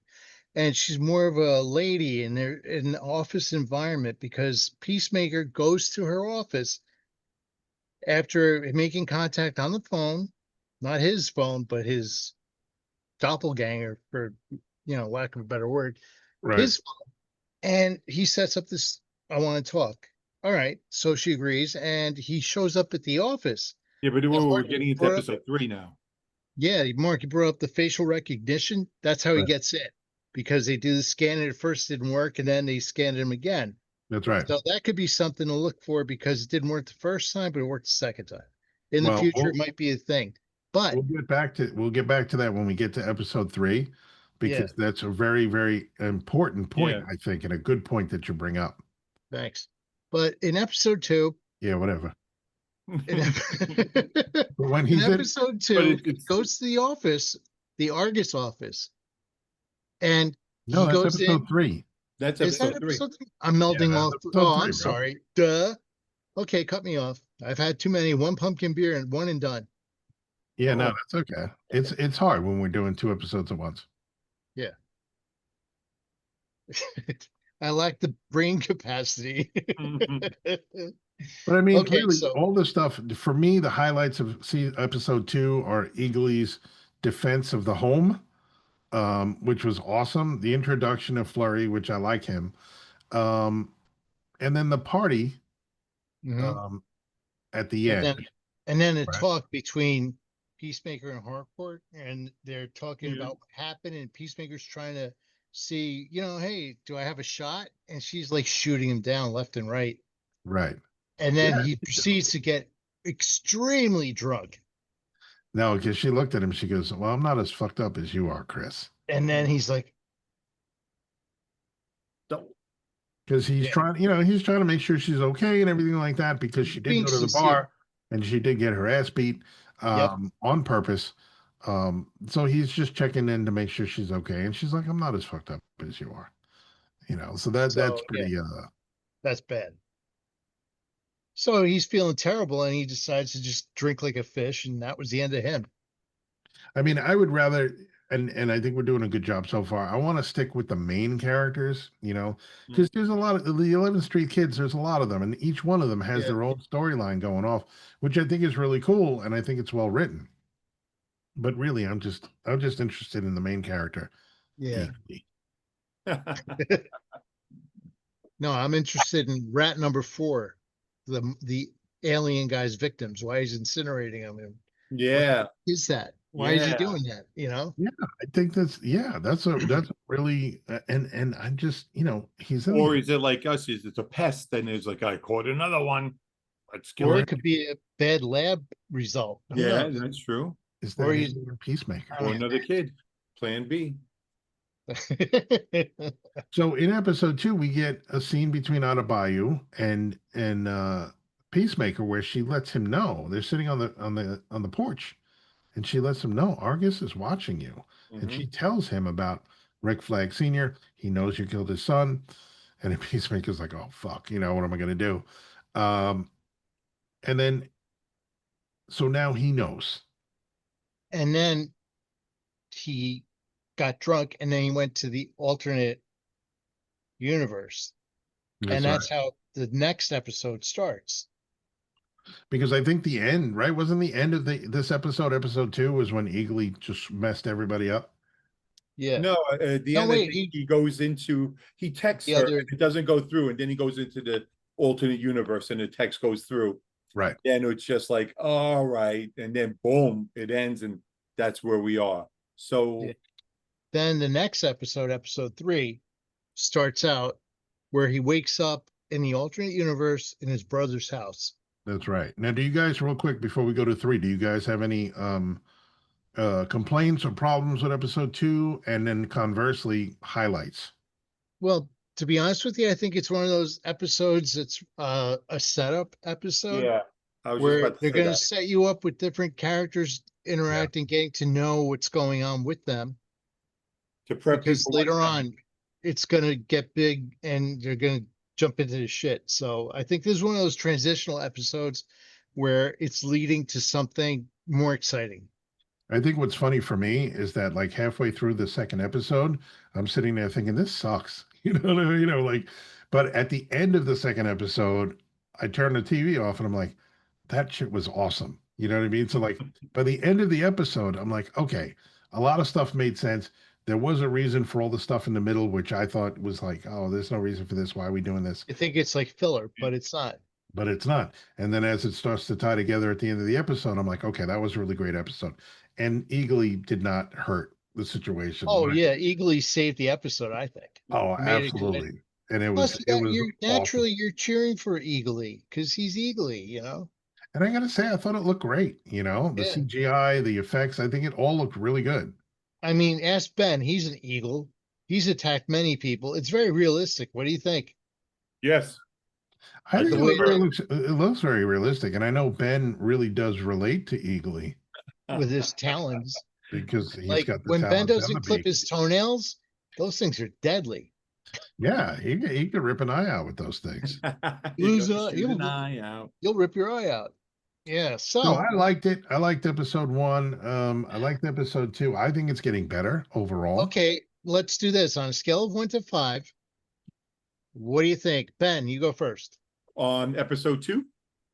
And she's more of a lady in their in the office environment because Peacemaker goes to her office after making contact on the phone, not his phone, but his doppelganger, for lack of a better word, Right. his phone, and he sets up this. I want to talk. All right, so she agrees, and he shows up at the office. Yeah, but And we're Mark getting into brought up, episode 3 now. yeah, Mark, you brought up the facial recognition. That's how he Right. gets in because they do the scan and at first didn't work, and then they scanned him again. That's right. So that could be something to look for because it didn't work the first time, but it worked the second time. In the Well, future, it might be a thing. But we'll get back to that when we get to episode 3 yeah, because that's a very very important point Yeah. I think and a good point that you bring up. thanks. But in episode two, Yeah, whatever. in, But when in he's in episode But two, he it's goes to the office, the Argus office, and no, he that's goes episode in. 3. that's Is that episode 3. episode three? I'm Yeah, melding that's off. episode Oh, 3, I'm bro. sorry. Duh. Okay, cut me off. I've had too many. One pumpkin beer and one and done. Yeah, no, Oh, that's okay. It's hard when we're doing 2 episodes at once. Yeah. I lack the brain capacity. But I mean, Okay, really, so all the stuff for me, the highlights of episode 2 are Eagly's defense of the home, which was awesome. The introduction of Flurry, which I like him, um, and then the party mhm. um, at the and end. then and then a Right. talk between Peacemaker and Harcourt, and they're talking yeah. about what happened, and Peacemaker's trying to see, hey, do I have a shot? And she's like shooting him down left and right. Right. And then Yeah. he proceeds to get extremely drunk. No, because she looked at him. She goes, "Well, I'm not as fucked up as you are, Chris." And then he's like, Don't- Because he's yeah, trying, he's trying to make sure she's okay and everything like that. Because she did being go to the sincere. bar and she did get her ass beat Yep. on purpose. So he's just checking in to make sure she's okay. And she's like, "I'm not as fucked up as you are," So that's So yeah, pretty. that's bad. So he's feeling terrible and he decides to just drink like a fish, and that was the end of him. I mean, I would rather, and I think we're doing a good job so far. I want to stick with the main characters, because there's a lot of the 11th Street Kids. There's a lot of them, and each one of them has Yeah. their own storyline going off, which I think is really cool, and I think it's well written. But really, I'm just interested in the main character. Yeah. Iggy. No, I'm interested in rat number 4, the alien guy's victims. Why he's incinerating them? What Yeah. is that? Why is he Yeah. doing that? Yeah, I think that's really and I'm just he's in Or the is it like us? Is it's a pest? Then there's like I caught another one. Let's kill Or it. it could be a bad lab result. Who Yeah, knows? that's true. is Or that he's alien Peacemaker? Or another kid. Plan B. So in episode 2, we get a scene between Adebayo and Peacemaker where she lets him know they're sitting on the porch, and she lets him know Argus is watching you, and she Mhm. tells him about Rick Flag Senior. He knows you killed his son, and then Peacemaker's like, "Oh fuck, what am I gonna do?" Um, and then so now he knows. And then he got drunk and then he went to the alternate universe. And That's right. that's how the next episode starts. Because I think the end, right? Wasn't the end of this episode 2, was when Eagly just messed everybody up? Yeah. No, at the No, end, I wait, think he goes into, he texts the her, other, and it doesn't go through, and then he goes into the alternate universe, and the text goes through. Right. And it's just like, all right, and then boom, it ends, and that's where we are. So yeah. Then the next episode, episode 3, starts out where he wakes up in the alternate universe in his brother's house. That's right. Now, do you guys, real quick before we go to 3, do you guys have any complaints or problems with episode 2? And then conversely, highlights. Well, to be honest with you, I think it's one of those episodes that's a setup episode yeah, I was just where about to they're say going to that, set you up with different characters Yeah. interacting, getting to know what's going on with them. to prep you Because for later what's coming. on, it's going to get big and they're going to jump into the shit. So I think this is one of those transitional episodes where it's leading to something more exciting. I think what's funny for me is that like halfway through the second episode, I'm sitting there thinking this sucks. Like, but at the end of the second episode, I turn the TV off and I'm like, that shit was awesome. You know what I mean? So like by the end of the episode, I'm like, okay, a lot of stuff made sense. There was a reason for all the stuff in the middle, which I thought was like, oh, there's no reason for this. Why are we doing this? I think it's like filler, but it's not. But it's not. And then as it starts to tie together at the end of the episode, I'm like, okay, that was a really great episode. And Eagly did not hurt the situation. Oh Like, yeah, Eagly saved the episode, I think. oh, He made it good. absolutely. And it was Plus, it was you're awesome. naturally you're cheering for Eagly because he's Eagly, you know. And I gotta say, I thought it looked great. The Yeah. CGI, the effects, I think it all looked really good. I mean, ask Ben. He's an eagle. He's attacked many people. It's very realistic. What do you think? Yes, I I think The it way really that looks it looks very realistic. And I know Ben really does relate to Eagly with his talons, because he's like got the when Ben talons and the doesn't clip beak. his toenails, those things are deadly. Yeah, he could rip an eye out with those things. You Lose gotta a, shoot an eye out. you'll rip your eye out. Yeah. No, So I liked it. I liked episode 1. I liked episode 2. I think it's getting better overall. okay, let's do this on a scale of 1 to 5. What do you think, Ben? You go first. On episode 2,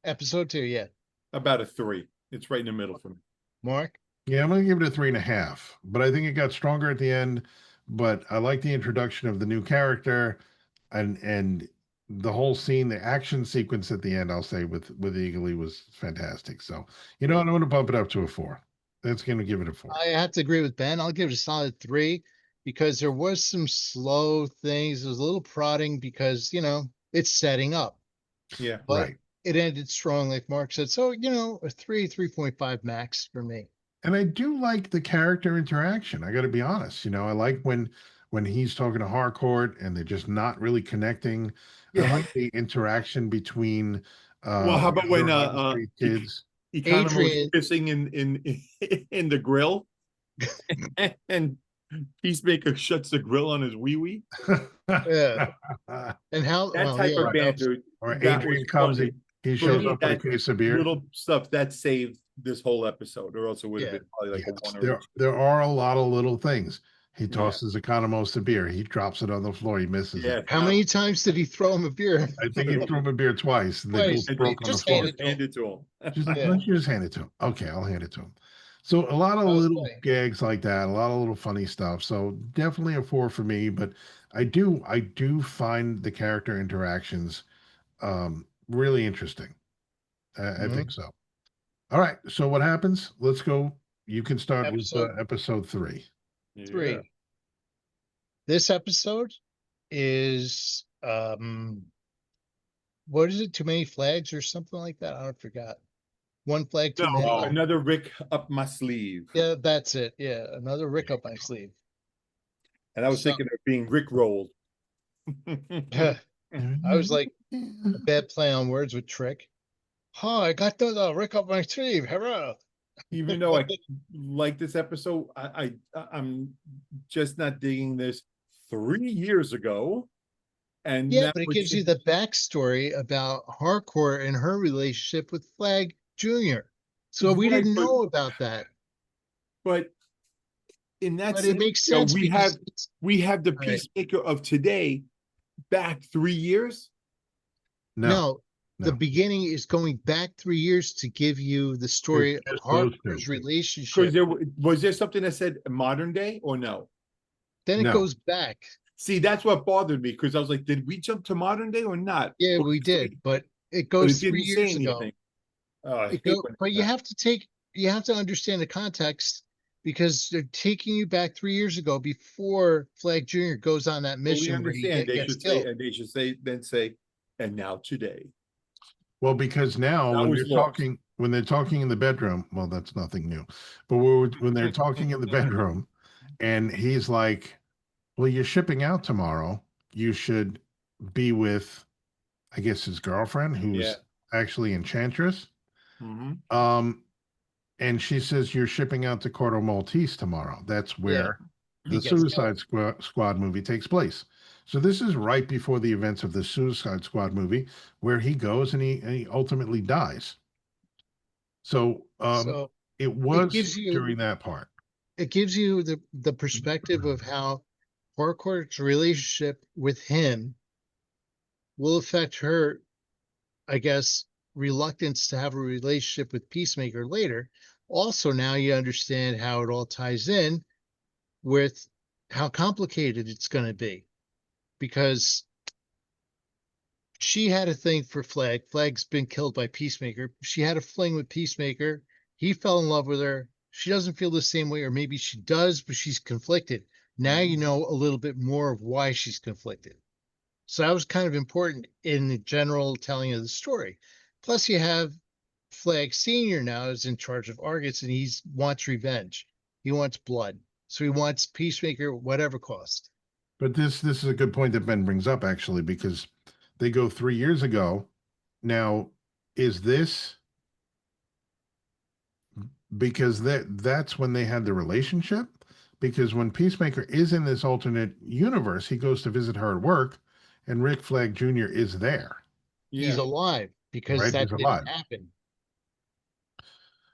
Episode 2, yeah. about a 3. It's right in the middle for me. Mark. Yeah, I'm gonna give it a 3.5. But I think it got stronger at the end. But I like the introduction of the new character and the whole scene, the action sequence at the end, I'll say with Eagly was fantastic. So I'm gonna bump it up to a 4. That's gonna give it a 4. I have to agree with Ben. I'll give it a solid 3 because there was some slow things. There was a little prodding because, it's setting up, Yeah. but Right. it ended strong, like Mark said. So, a 3.5 max for me. And I do like the character interaction. I got to be honest. I like when he's talking to Harcourt and they're just not really connecting. I Yeah. like the interaction between Well, how the about other when on the street kids. Economos Adrian, pissing in the grill, and Peacemaker shuts the grill on his wee wee. yeah. And how, That well, type yeah, of banter, Or that was Adrian comes funny. and he For shows me, up with a that case of beer. little stuff that saved this whole episode, or else it would have yeah. been probably like a Yes, 1 or a there 2. there are a lot of little things. He Yeah. tosses Economos a beer. He drops it on the floor. He misses Yeah. it. How many times did he throw him a beer? I think he threw him a beer twice, and the Twice. goose And broke on the Just floor. hand it to him. hand it to him. She's like, Yeah. why don't you just hand it to him? Okay, I'll hand it to him. So a lot of That was little funny. gags like that, a lot of little funny stuff. So definitely a 4 for me, but I do find the character interactions really interesting. I Mhm. think so. All right. So what happens? Let's go. You can start with Episode episode 3. Yeah. 3. This episode is what is it? Too many flags or something like that? I forgot. One flag too No, many. another Rick up my sleeve. Yeah, that's it. Yeah, another Rick up my sleeve. And I was So thinking of being Rick-rolled. I was like a bad play on words with trick. Oh, I got the Rick up my sleeve. Hurrah! Even though I like this episode, I'm just not digging this 3 years ago. And Yeah, now but it it gives you should, the backstory about Harcourt and her relationship with Flag Jr. So we right, didn't know about that, but in that but it scenario, makes sense because it's we have the all right. Peacemaker of today back 3 years. No, No, the no. beginning is going back 3 years to give you the It's story of just those two. Harcourt's Because relationship. there was there something that said modern day or no? Then it No. goes back. See, that's what bothered me because I was like, did we jump to modern day or not? Yeah, But we did, but it but goes it three didn't say years ago. anything. Oh, I It hate go, when but that. you have to understand the context because they're taking you back 3 years ago before Flag Jr. goes on that Fully mission where he understand. They gets should say, killed. and they should say, then say, and now today. Well, because now That was lost. when they're talking in the bedroom, well, that's nothing new. But when they're talking in the bedroom, and he's like, "Well, you're shipping out tomorrow. You should be with, I guess, his girlfriend, Yeah. who's actually Enchantress." Mhm. And she says you're shipping out to Corto Maltese tomorrow. That's Yeah, where he the gets killed. Squad movie takes place. So this is right before the events of the Suicide Squad movie, where he goes and he ultimately dies. So So it it was gives you during that part. the perspective of how Harcourt's relationship with him will affect her, I guess, reluctance to have a relationship with Peacemaker later. Also, now you understand how it all ties in with how complicated it's going to be because she had a thing for Flag. Flag's been killed by Peacemaker. She had a fling with Peacemaker. He fell in love with her. She doesn't feel the same way, or maybe she does, but she's conflicted. Now you know a little bit more of why she's conflicted. So that was kind of important in the general telling of the story. Plus, you have Flag Senior now is in charge of Argus, and he wants revenge. He wants blood, so he wants Peacemaker, whatever cost. But this is a good point that Ben brings up actually, because they go 3 years ago. Now, is this because that's when they had the relationship? Because when Peacemaker is in this alternate universe, he goes to visit her at work, and Rick Flag Jr. is there, He's Yeah. alive because right? that He's didn't alive. happen.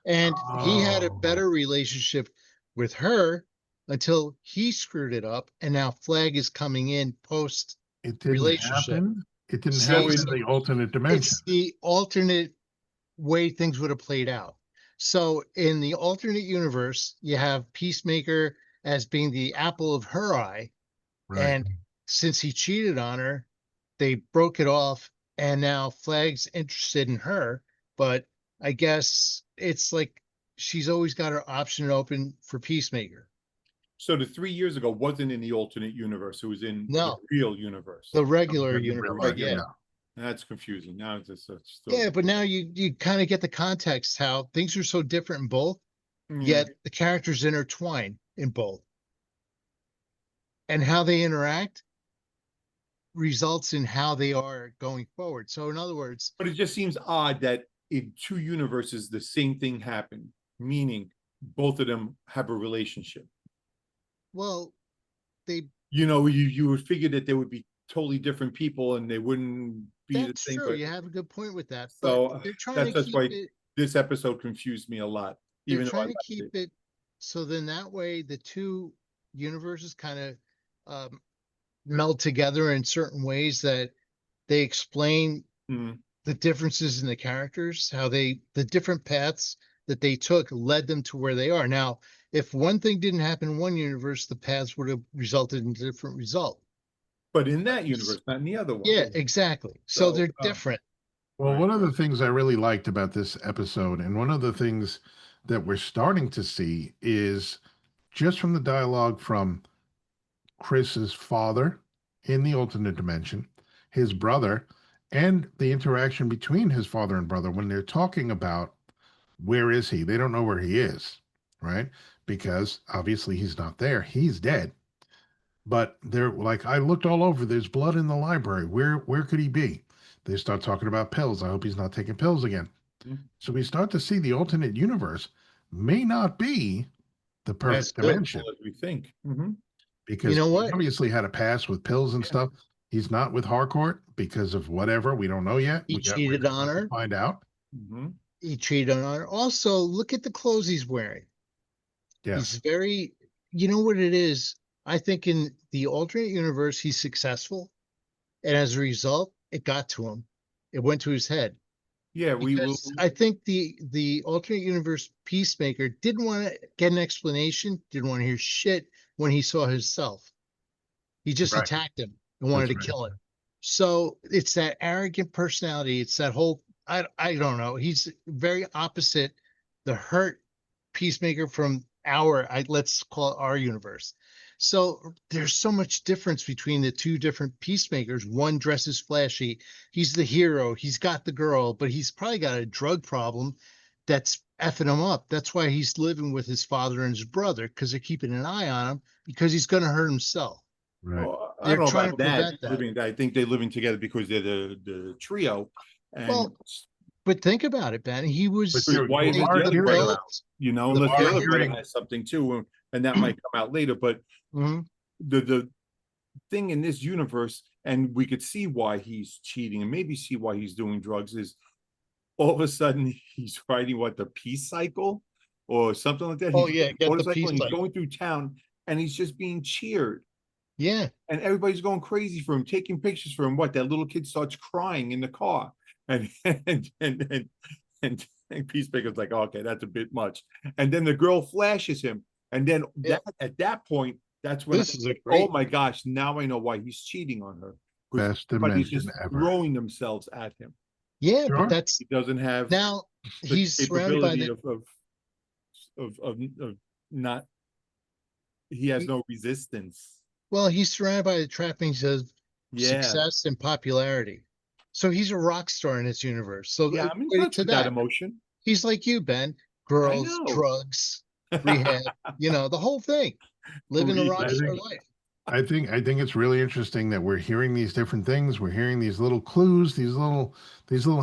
And he had a Oh, better relationship with her until he screwed it up. And now Flag is coming in post it didn't relationship. happen. It didn't So See, happen in in so the alternate dimension. it's the alternate way things would have played out. So in the alternate universe, you have Peacemaker as being the apple of her eye. Right. And since he cheated on her, they broke it off. And now Flag's interested in her. But I guess it's like she's always got her option open for Peacemaker. so the 3 years ago wasn't in the alternate universe. It was in the No, real universe. the regular In the real life, universe. Regular. Yeah. yeah. That's confusing. Now it's just still. Yeah. But now you kind of get the context how things are so different in both, Yeah. yet the characters intertwine in both. And how they interact results in how they are going forward. So, in other words, But it just seems odd that in two universes the same thing happened, meaning both of them have a relationship. well, they You would figure that they would be totally different people and they wouldn't be the that's same. true. But You have a good point with that, but so they're trying to that's keep why it. this episode confused me a lot, They're even though I trying to liked keep it. it so then that way the two universes kind of um, meld together in certain ways that they explain Mm. the differences in the characters, how the different paths that they took led them to where they are now. If one thing didn't happen in one universe, the paths would have resulted in a different result. But in that universe, not in the other one. Yeah, exactly. So So they're different. Well, right. one of the things I really liked about this episode, and one of the things that we're starting to see, is just from the dialogue from Chris's father in the alternate dimension, his brother, and the interaction between his father and brother when they're talking about where is he? They don't know where he is, right? Because obviously he's not there. He's dead. But they're like, I looked all over. There's blood in the library. Where could he be? They start talking about pills. I hope he's not taking pills again. Mhm. So we start to see the alternate universe may not be the That's perfect good. dimension Well, as we think. You because know he what? obviously had a past with pills and Yeah. stuff. He's not with Harcourt because of whatever. We don't know yet. He We're cheated gonna on have to her. find out. He cheated on her. Also, look at the clothes he's wearing. He's Yes. very, you know what it is? I think in the alternate universe, he's successful. And as a result, it got to him. It went to his head. Yeah, we will. Because I think the alternate universe Peacemaker didn't want to get an explanation, didn't want to hear shit when he saw himself. He just Right. attacked him and wanted That's to right. kill him. So it's that arrogant personality. It's that whole I don't know. He's very opposite the hurt Peacemaker from our let's call it our universe. So there's so much difference between the two different Peacemakers. One dresses flashy. He's the hero. He's got the girl, but he's probably got a drug problem that's effing him up. That's why he's living with his father and his brother because they're keeping an eye on him because he's going to hurt himself. Right. Well, I They're don't know trying to about that. prevent that. Living, I think they're living together because they're the trio. And Well, but think about it, Ben. He But was you why isn't are the other hearing, brother built. out? You know, The unless the are other brother hearing, has something too, and that might come out later. But Mhm. the thing in this universe, and we could see why he's cheating, and maybe see why he's doing drugs, is all of a sudden he's riding what, the peace cycle or something like that. Oh He's yeah, riding a get the motorcycle peace and he's cycle. going through town, and he's just being cheered. Yeah, And everybody's going crazy for him, taking pictures for him. What, that little kid starts crying in the car, and and Peacemaker's like, okay, that's a bit much. And then the girl flashes him, and then yeah. that at that point, that's when This is a oh great. my gosh, now I know why he's cheating on her, because best everybody's dimension just ever. throwing themselves at him. Yeah, but Sure. that's He doesn't have now the he's surrounded by capability the. of not. He has he- no resistance. Well, he's surrounded by the trappings of Yeah, success and popularity. So he's a rock star in his universe. So yeah, I'm in equate it touch to with that that. emotion. He's like you, Ben. I Girls, know. drugs, rehab. The whole thing. Living a rock I Rehab. star think life. I think it's really interesting that we're hearing these different things. We're hearing these little clues, these little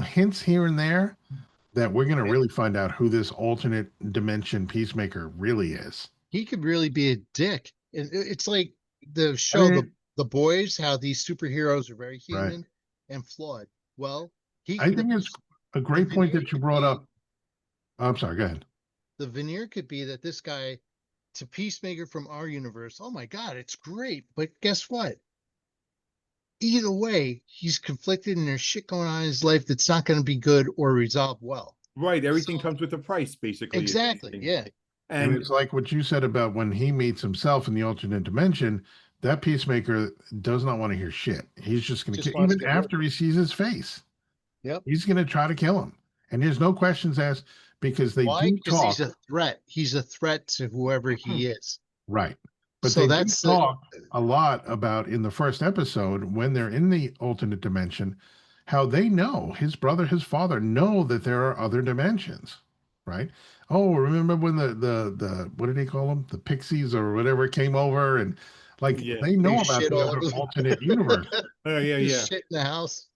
hints here and there that we're gonna Yeah. really find out who this alternate dimension peacemaker really is. He could really be a dick. It's like the I show mean, the Boys, how these superheroes are very right. human and flawed. Well, he I could think it's a the great point veneer that you could brought be up. Oh, I'm sorry, go ahead. the veneer could be that this guy to Peacemaker from our universe. Oh my God, it's great. But guess what? Either way, he's conflicted and there's shit going on in his life that's not going to be good or resolved well. Right, everything So comes with a price, basically. Is the exactly, thing. yeah. And And it's like what you said about when he meets himself in the alternate dimension, that peacemaker does not want to hear shit. He's just going to Just kill, wants to even get rid. after he sees his face. Yep. He's going to try to kill him. And there's no questions asked because they Why? do Because he's talk, a threat. He's a threat to whoever he is. right. But So they do that's the talk a lot about in the first episode when they're in the alternate dimension, how they know his brother, his father know that there are other dimensions, right? Oh, remember when the what did he call them? The pixies or whatever came over and like yeah, they they know about shit the all other over alternate universe. oh yeah, just yeah. shit in the house.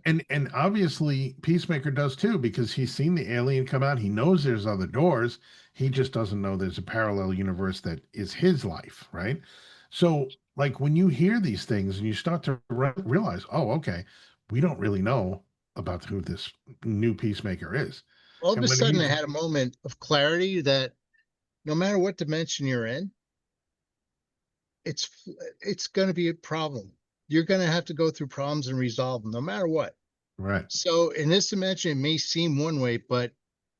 And obviously Peacemaker does too because he's seen the alien come out. He knows there's other doors. He just doesn't know there's a parallel universe that is his life, right? So, like when you hear these things and you start to realize, oh, okay, we don't really know about who this new Peacemaker is. All of And a when sudden, I he's had a moment of clarity that no matter what dimension you're in, it's it's going to be a problem. You're going to have to go through problems and resolve them, no matter what. right, So in this dimension, it may seem one way, but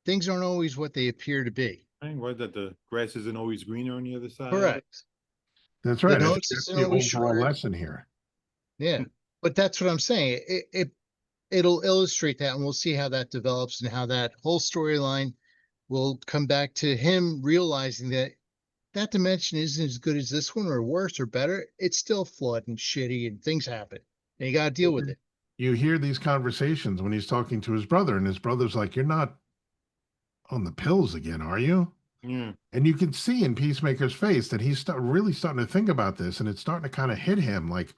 things aren't always what they appear to be. I think what, that the grass isn't always greener on the other side. Correct. that's The right. I think notes that's isn't the always overall shorter. lesson here. Yeah, but that's what I'm saying. It'll illustrate that, and we'll see how that develops and how that whole storyline will come back to him realizing that that dimension isn't as good as this one or worse or better. It's still flawed and shitty and things happen. And you got to deal with it. You hear these conversations when he's talking to his brother, and his brother's like, "You're not on the pills again, are you?" Yeah. And you can see in Peacemaker's face that he's really starting to think about this, and it's starting to kind of hit him like,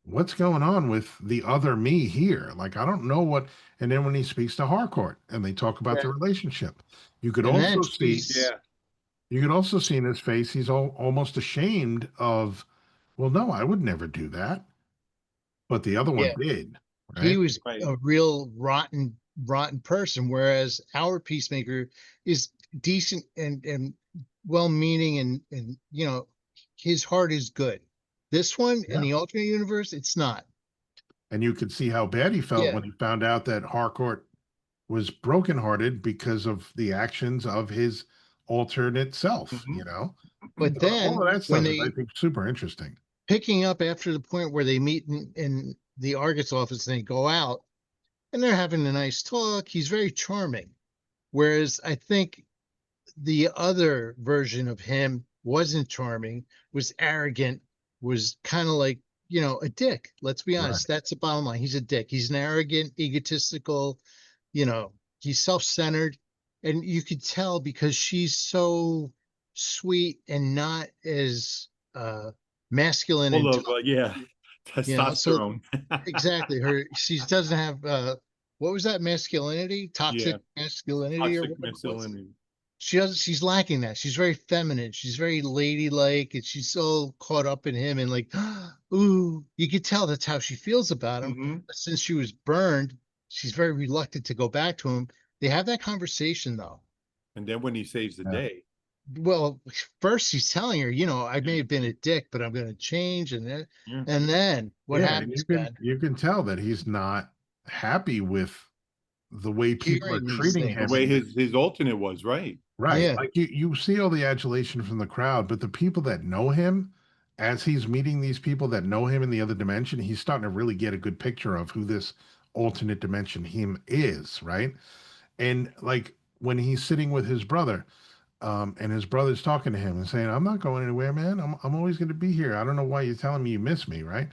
what's going on with the other me here? Like, I don't know what. And then when he speaks to Harcourt and they talk about Yeah. the relationship, you could And then also see, she's you could also see in his face, he's almost ashamed of, well, no, I would never do that. But the other one yeah, did, he right? was Right. a real rotten person, whereas our Peacemaker is decent and well-meaning and his heart is good. This one in Yeah. the alternate universe, it's not. And you could see how bad he felt Yeah. when he found out that Harcourt was brokenhearted because of the actions of his alternate self, Mhm. But So all then of that when stuff is, I they think, super interesting. picking up after the point where they meet in the Argus office and they go out and they're having a nice talk, he's very charming. Whereas I think the other version of him wasn't charming, was arrogant, was kind of like, a dick. Let's be Right. honest. That's the bottom line. He's a dick. He's an arrogant, egotistical, you know, he's self-centered. And you could tell because she's so sweet and not as masculine Full and of tough, yeah, so testosterone. exactly she doesn't have what was that masculinity, Yeah, toxic masculinity or toxic whatever it was. masculinity. She's lacking that. She's very feminine. She's very ladylike, and she's so caught up in him and like, ooh, you could tell that's how she feels about him. Hmm. But since she was burned, she's very reluctant to go back to him. They have that conversation though. And then when he saves the Yeah. day, Well, first he's telling her, I may have been a dick, but I'm going to change. yeah, And then what Yeah, and happens, Ben? you can tell that he's not happy with the way people are Hearing these treating the him. things. way And his alternate was, right? right, Yeah. like you see all the adulation from the crowd, but the people that know him, as he's meeting these people that know him in the other dimension, he's starting to really get a good picture of who this alternate dimension him is, right? And like when he's sitting with his brother, and his brother's talking to him and saying, "I'm not going anywhere, man. I'm always going to be here. I don't know why you're telling me you miss me, right?"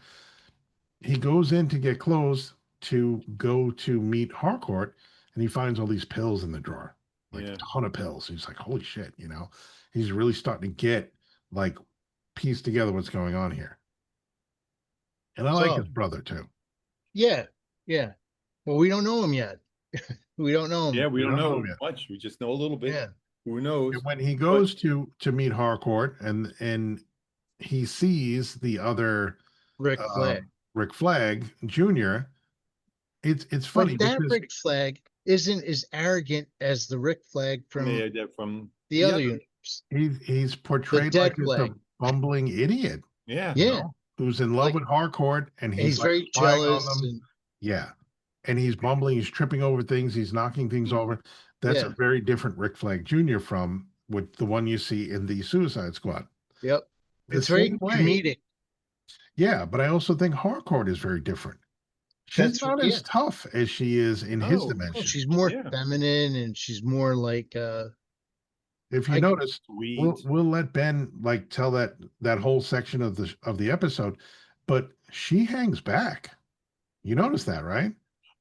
He goes in to get clothes to go to meet Harcourt, and he finds all these pills in the drawer, like a Yeah. ton of pills. He's like, "Holy shit!" He's really starting to get like piece together what's going on here. And I like his So, brother too. yeah. Yeah. Well, we don't know him yet. We don't know Yeah, him. we We don't don't know know him yet. much. We just know a little bit. Yeah. Who And knows? when he But goes to meet Harcourt, and he sees the other Rick Flag. Rick Flag Jr., it's But funny that because Rick Flag isn't as arrogant as the Rick Flag from yeah, they're from the the other other. universe. he's The portrayed like dead just a flag. bumbling idiot, Yeah. Yeah. who's in love Like, with Harcourt, and and he's he's like very spying on jealous them. and Yeah, and he's bumbling, he's tripping over things, he's knocking things Mhm. over. That's a yeah. very different Rick Flag Jr. from with the one you see in the Suicide Squad. Yep. The It's very same way, comedic. yeah, but I also think Harcourt is very different. She's That's not yeah. as tough as she is in his Oh, Oh, dimension. she's more yeah. feminine and she's more like If you I notice, we'll Sweet. we'll let Ben like tell that whole section of the episode, but she hangs back. You notice that, right?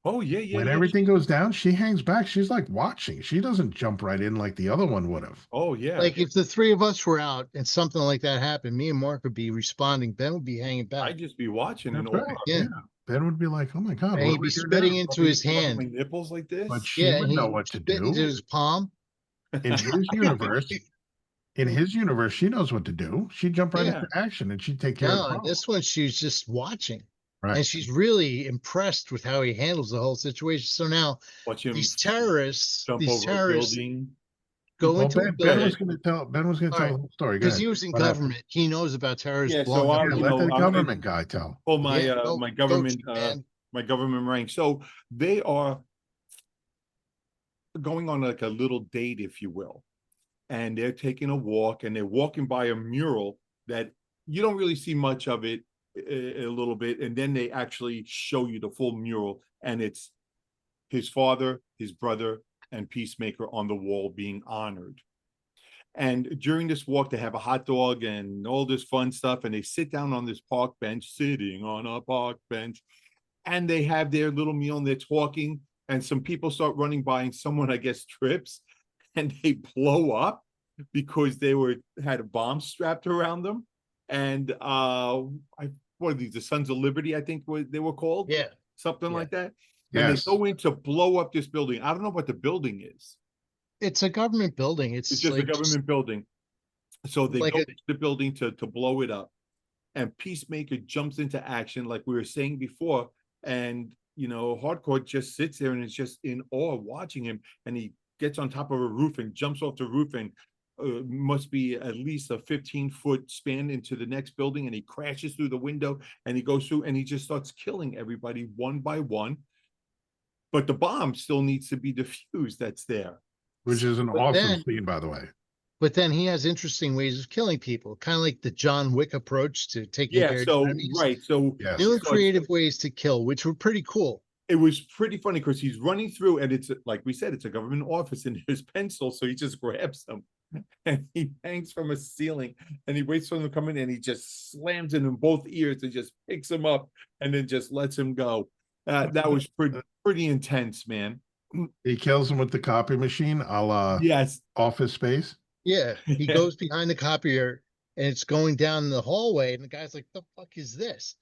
Oh, yeah, yeah, When yeah. everything goes down, she hangs back. She's like watching. She doesn't jump right in like the other one would have. Oh, yeah. like if the three of us were out and something like that happened, me and Mark would be responding. Ben would be hanging back. I'd just be watching in That's awe. right. Yeah. Yeah. Ben would be like, "Oh my God, And what do he'd we be do now?" spitting into Rubbing, his rubbing my hand. nipples like But this. she Yeah, would and know he what to spit into do. his palm. In his universe, she knows what to do. She'd jump right Yeah. into action and she'd take care of the No, and problem. this one she was just watching. Right. And she's really impressed with how he handles the whole situation. So now Watch him jump these over a terrorists building. go Well, into a Ben building. was going to tell All the right. whole story. Go Because ahead. he was in What happened? government. He knows about terrorists Yeah, so blowing up Yeah, I'm, let the I'm government in guy tell. pull Yeah, my go government Chief, man. my government rank. So they are going on like a little date, if you will, and they're taking a walk and they're walking by a mural that you don't really see much of it a little bit, and then they actually show you the full mural, and it's his father, his brother, and Peacemaker on the wall being honored. And during this walk, they have a hot dog and all this fun stuff. And they sit down on this park bench, sitting on a park bench, and they have their little meal and they're talking. And some people start running by, and someone, I guess, trips and they blow up. because had a bomb strapped around them. And what are these, the Sons of Liberty, I think they were called? Yeah. Something Yeah. like that. And Yes. they go in to blow up this building. I don't know what the building is. It's a government building. It's It's just a like government building. So they like go a, into the building to blow it up. And Peacemaker jumps into action, like we were saying before. And, Hardcore just sits there and is just in awe watching him. And he gets on top of a roof and jumps off the roof and must be at least a 15-foot span into the next building. And he crashes through the window and he goes through and he just starts killing everybody one by one. But the bomb still needs to be diffused that's there. Which is an But awesome then- scene, by the way. but then he has interesting ways of killing people, kind of like the John Wick approach to taking Yeah, care of so, enemies. right. So Yes. New and So it's- creative ways to kill, which were pretty cool. it was pretty funny because he's running through and it's like we said, it's a government office and his pencil. So he just grabs them and he hangs from a ceiling and he waits for them to come in and he just slams it in both ears and just picks him up and then just lets him go. That was pretty intense, man. He kills him with the copy machine, a la Yes. Office Space. Yeah, he Yeah. goes behind the copier and it's going down the hallway, and the guy's like, "The fuck is this?"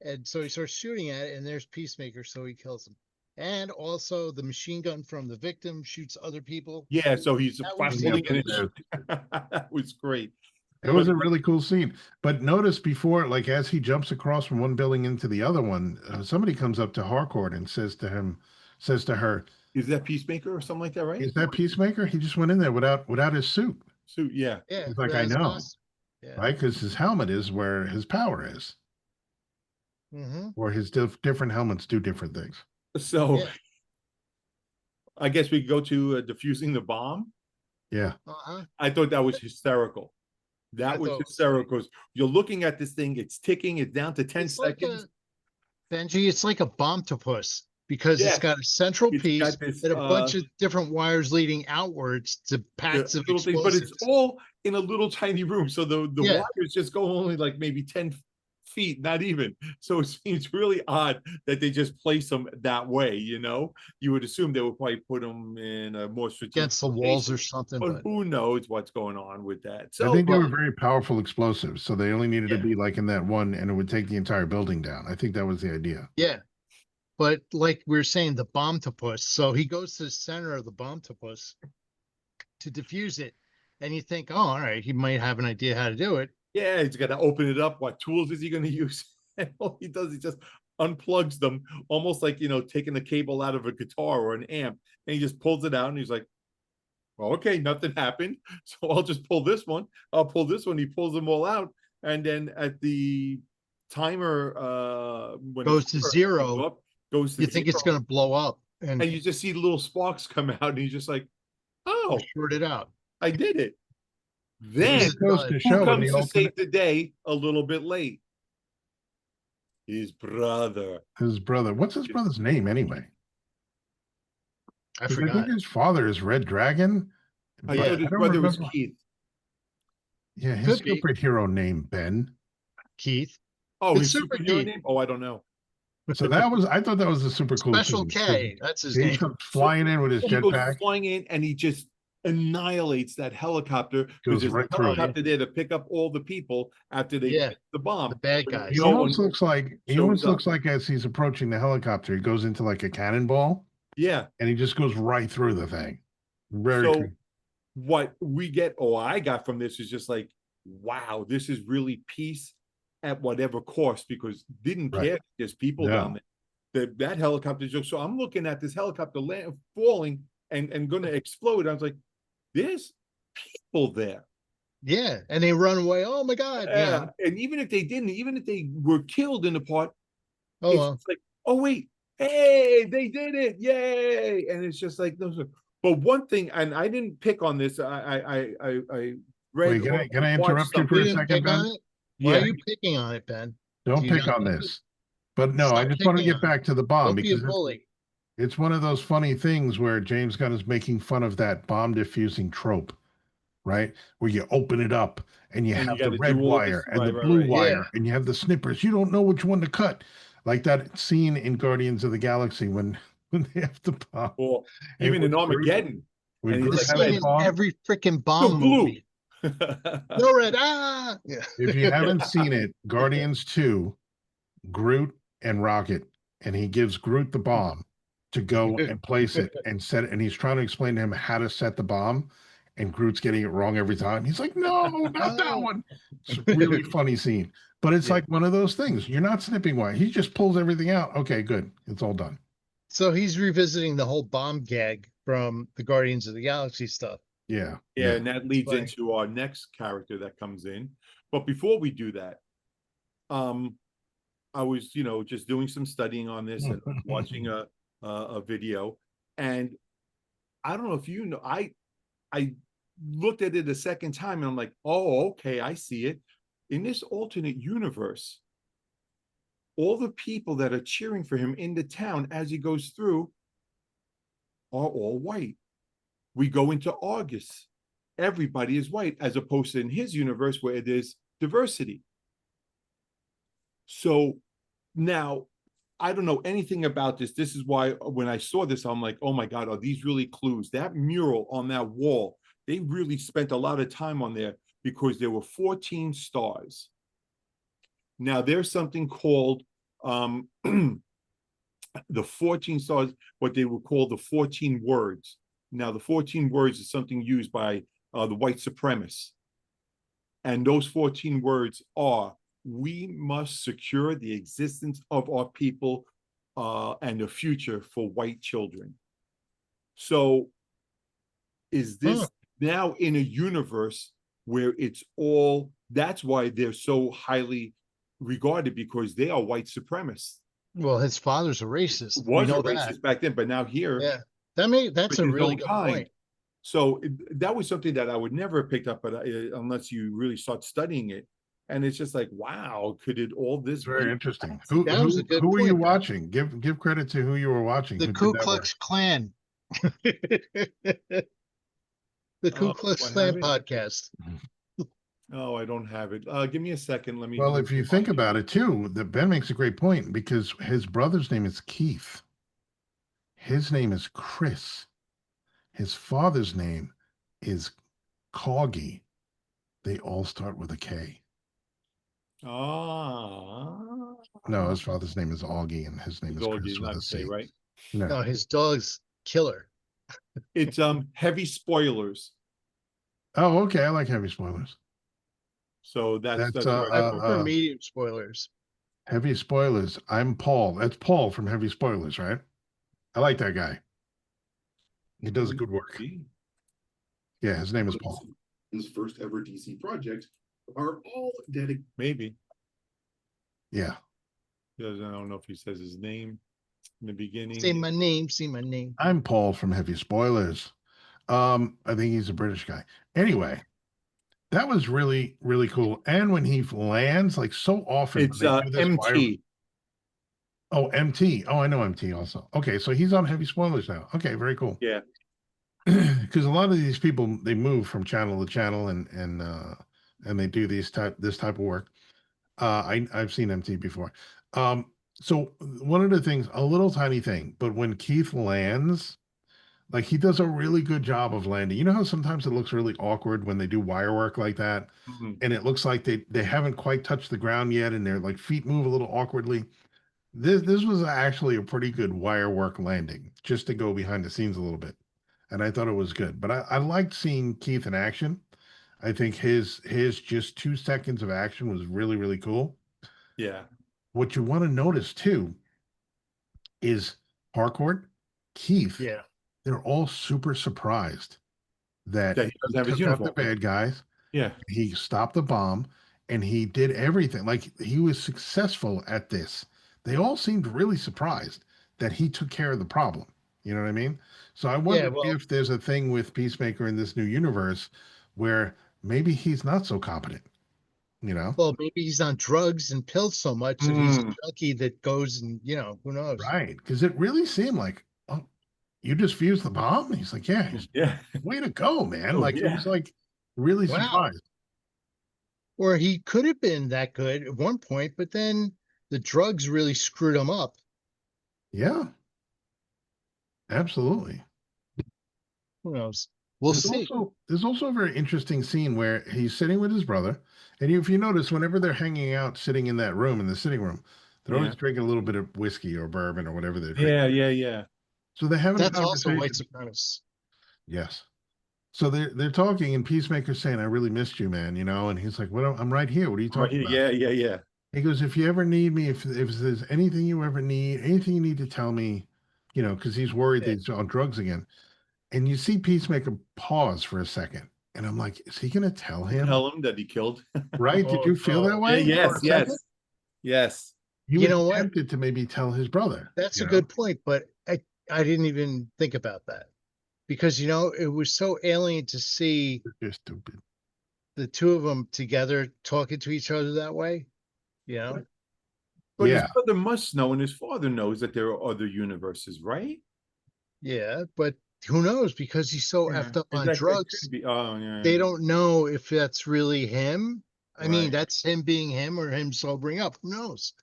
And so he starts shooting at it, and there's Peacemaker, so he kills him. And also, the machine gun from the victim shoots other people. Yeah, so he's That was holding really it. That was great. It was a really cool scene. But notice before, like as he jumps across from one building into the other one, somebody comes up to Harcourt and says to her, Is that Peacemaker or something like that, right? "Is that Peacemaker? He just went in there without his suit, So yeah. Yeah, He's like, without "I his know." costume. Yeah. right? Because his helmet is where his power is, Mm-hmm. or his different helmets do different things." So Yeah. I guess we could go to defusing the bomb. Yeah, Uh-huh. I thought that was hysterical. I That was thought it was hysterical. 'Cause you're looking at this thing, it's ticking, it's down to 10 It's like seconds. Benji, it's like a bombtopus because Yeah. it's got a central It's piece got this, and a bunch of different wires leading outwards to the packs of little things, but explosives. it's all in a little tiny room. So the Yeah. wires just go only like maybe 10 feet, not even. So it seems really odd that they just place them that way, You would assume they would probably put them in a more strategic Against the walls or location, something, but but who knows what's going on with that. I So think they were but- very powerful explosives, so they only needed to Yeah. be like in that one, and it would take the entire building down. I think that was the idea. yeah. But like we were saying, the bombtopus. So he goes to the center of the bombtopus to defuse it. And you think, oh, all right, he might have an idea how to do it. yeah, he's got to open it up. What tools is he going to use? And all he does, he just unplugs them, almost like, taking the cable out of a guitar or an amp. And he just pulls it out and he's like, well, okay, nothing happened. So I'll just pull this one. I'll pull this one. He pulls them all out. And then at the timer, when Goes the to timer zero, goes up, goes to You think it's zero, going to blow up and and you just see little sparks come out. And he's just like, oh, short it out. I did it. Then This It goes is to who show in comes the to alternate, save the day a little bit late? His brother. his brother. What's his brother's name anyway? I 'Cause I forgot. think his father is Red Dragon. I but thought his don't brother was remember- Keith. Yeah, his Could be. superhero name, Ben. Keith. Oh, It's his Super superhero Keith. name? Oh, I don't know. So I thought that was a super cool Special scene, 'cause K. That's his He name. comes flying in with his He goes jetpack. flying in and he just annihilates that helicopter Goes because there's right a through it. helicopter there to pick up all the people after they Yeah. hit the bomb. The bad But guys. He no almost one- looks like shows up. as he's approaching the helicopter, he goes into like a cannonball Yeah. and he just goes right through the thing. Very So cool. what we get, or I got from this is just like, wow, this is really peace at whatever cost, because didn't Right. care if there's people No. down there. That helicopter just, so I'm looking at this helicopter falling and gonna explode. I was like, there's people there. Yeah. And they run away. Oh my God. Yeah. And even if they didn't, even if they were killed in the part, Oh, it's well. just like, oh wait, hey, they did it, yay! And it's just like those. But one thing, and I didn't pick on this. I read. Wait, can I or watched interrupt you for something. a You didn't second, pick on Ben? it? Why Yeah. are you picking on it, Ben? Don't Do you pick not on like this. But no, I Stop just want to picking get on back to the bomb Don't be a because bully. it's one of those funny things where James Gunn is making fun of that bomb diffusing trope, right? Where you open it up and you And you have the gotta red do all wire this- and the right, blue right. wire Yeah. and you have the snippers. You don't know which one to cut. Like that scene in Guardians of the Galaxy when they have the bomb. Or And even in what's crazy- Armageddon. Would And he's Groot This like, have scene the red, in bomb? every freaking no bomb blue. movie. No red. Ah, yeah. If you haven't seen it, Guardians 2, Groot and Rocket, and he gives Groot the bomb to go and place it and set it, and he's trying to explain to him how to set the bomb, and Groot's getting it wrong every time. He's like, "No, not that Oh. one." It's a really funny scene, but it's Yeah. like one of those things. You're not snipping wire. He just pulls everything out. Okay, good. It's all done. So he's revisiting the whole bomb gag from the Guardians of the Galaxy stuff. Yeah, Yeah, and that leads funny. into our next character that comes in. But before we do that, I was, just doing some studying on this and watching a video, and I don't know if you know, I looked at it a second time and I'm like, oh, okay, I see it. In this alternate universe, all the people that are cheering for him in the town as he goes through are all white. We go into August. Everybody is white, as opposed to in his universe where it is diversity. So now I don't know anything about this. This is why when I saw this, I'm like, oh my God, are these really clues? That mural on that wall, they really spent a lot of time on there because there were 14 stars. Now there's something called the 14 stars, what they would call the 14 words. Now, the 14 words is something used by the white supremacists. And those 14 words are, we must secure the existence of our people and the future for white children. So is this now in a universe where it's all, that's why they're so highly regarded, because they are white supremacists. Well, his father's a racist. We Was a know racist that. back then, but now here, Yeah, that's a his really own good kind. point. So that was something that I would never have picked up, but unless you really start studying it, and it's just like, wow, could it all this it's very be? interesting. That was a good Who were you point, Ben. watching? Give credit to who you were watching. The Who Ku did that work? Klux Klan. The Ku Oh, Klux do I Klan have it? podcast. Oh, I don't have it. Give me a second. Let me. Well, if you think about it too, that Ben makes a great point because his brother's name is Keith. His name is Chris. His father's name is Coggy. They all start with a K. Ah, No, his father's name is Augie, and his name is dog Chris is with not a K, C. right? No, No. his dog's killer. It's heavy spoilers. Oh, okay. I like heavy spoilers. So that's That's where I I go. prefer medium spoilers. Heavy spoilers. I'm Paul. That's Paul from Heavy Spoilers, right? I like that guy. He does good work. Yeah, his name is Paul. His first ever DC project are all dedicated. Maybe. Yeah. I don't know if he says his name in the beginning. Say my name. Say my name. I'm Paul from Heavy Spoilers. I think he's a British guy. Anyway, that was really, really cool. And when he lands, like so often when It's they do this wire. MT. Oh, MT. Oh, I know MT also. Okay, so he's on Heavy Spoilers now. Okay, very cool. Yeah. Because a lot of these people they move from channel to channel and they do this type of work. I've seen MT before. So one of the things, a little tiny thing, but when Keith lands, like he does a really good job of landing. You know how sometimes it looks really awkward when they do wire work like that, and it looks like they haven't quite touched the ground yet, and their like feet move a little awkwardly. This was actually a pretty good wire work landing, just to go behind the scenes a little bit, and I thought it was good. But I liked seeing Keith in action. I think his just 2 seconds of action was really really cool. Yeah. What you want to notice too is Harcourt, Keith. Yeah. They're all super surprised that That he doesn't have his took out the uniform. bad guys. Yeah. He stopped the bomb, and he did everything. Like he was successful at this. They all seemed really surprised that he took care of the problem. You know what I mean? So I wonder well, if there's a thing with Peacemaker in this new universe where maybe he's not so competent. You know? well, maybe he's on drugs and pills so much that he's a junkie that goes and who knows? Right. Because it really seemed like, oh, you just fused the bomb? And he's like, yeah. Yeah. Way to go, man. Oh, Like he yeah. was like really Wow. surprised. Or he could have been that good at one point, but then the drugs really screwed him up. Yeah. Absolutely. Who knows? We'll see. There's also a very interesting scene where he's sitting with his brother, and if you notice, whenever they're hanging out, sitting in that room in the sitting room, they're Yeah. always drinking a little bit of whiskey or bourbon or whatever they're drinking. Yeah, yeah, yeah. So they're having a That's also white conversation. supremacist. Yes. So they're talking, and Peacemaker's saying, "I really missed you, man," and he's like, "What? I'm right here. What are you Right talking here. about?" Yeah, yeah, yeah. He goes, "If you ever need me, if there's anything you ever need, anything you need to tell me, because he's worried that Yeah. he's on drugs again." And you see Peacemaker pause for a second, and I'm like, "Is he going to tell him?" Tell him that he killed. Right? Did Oh you feel that no. Yeah, way for yes, a second? yes, yes. He You was know what? tempted to maybe tell his brother. That's a good point, but I didn't even think about that because it was so alien to see You're stupid. the two of them together talking to each other that way. You know? But his Yeah. brother must know, and his father knows that there are other universes, right? Yeah, but who knows? Because he's so effed up on That drugs, could be. Oh, yeah. they don't know if that's really him. I mean, Right. that's him being him or him sobering up. Who knows?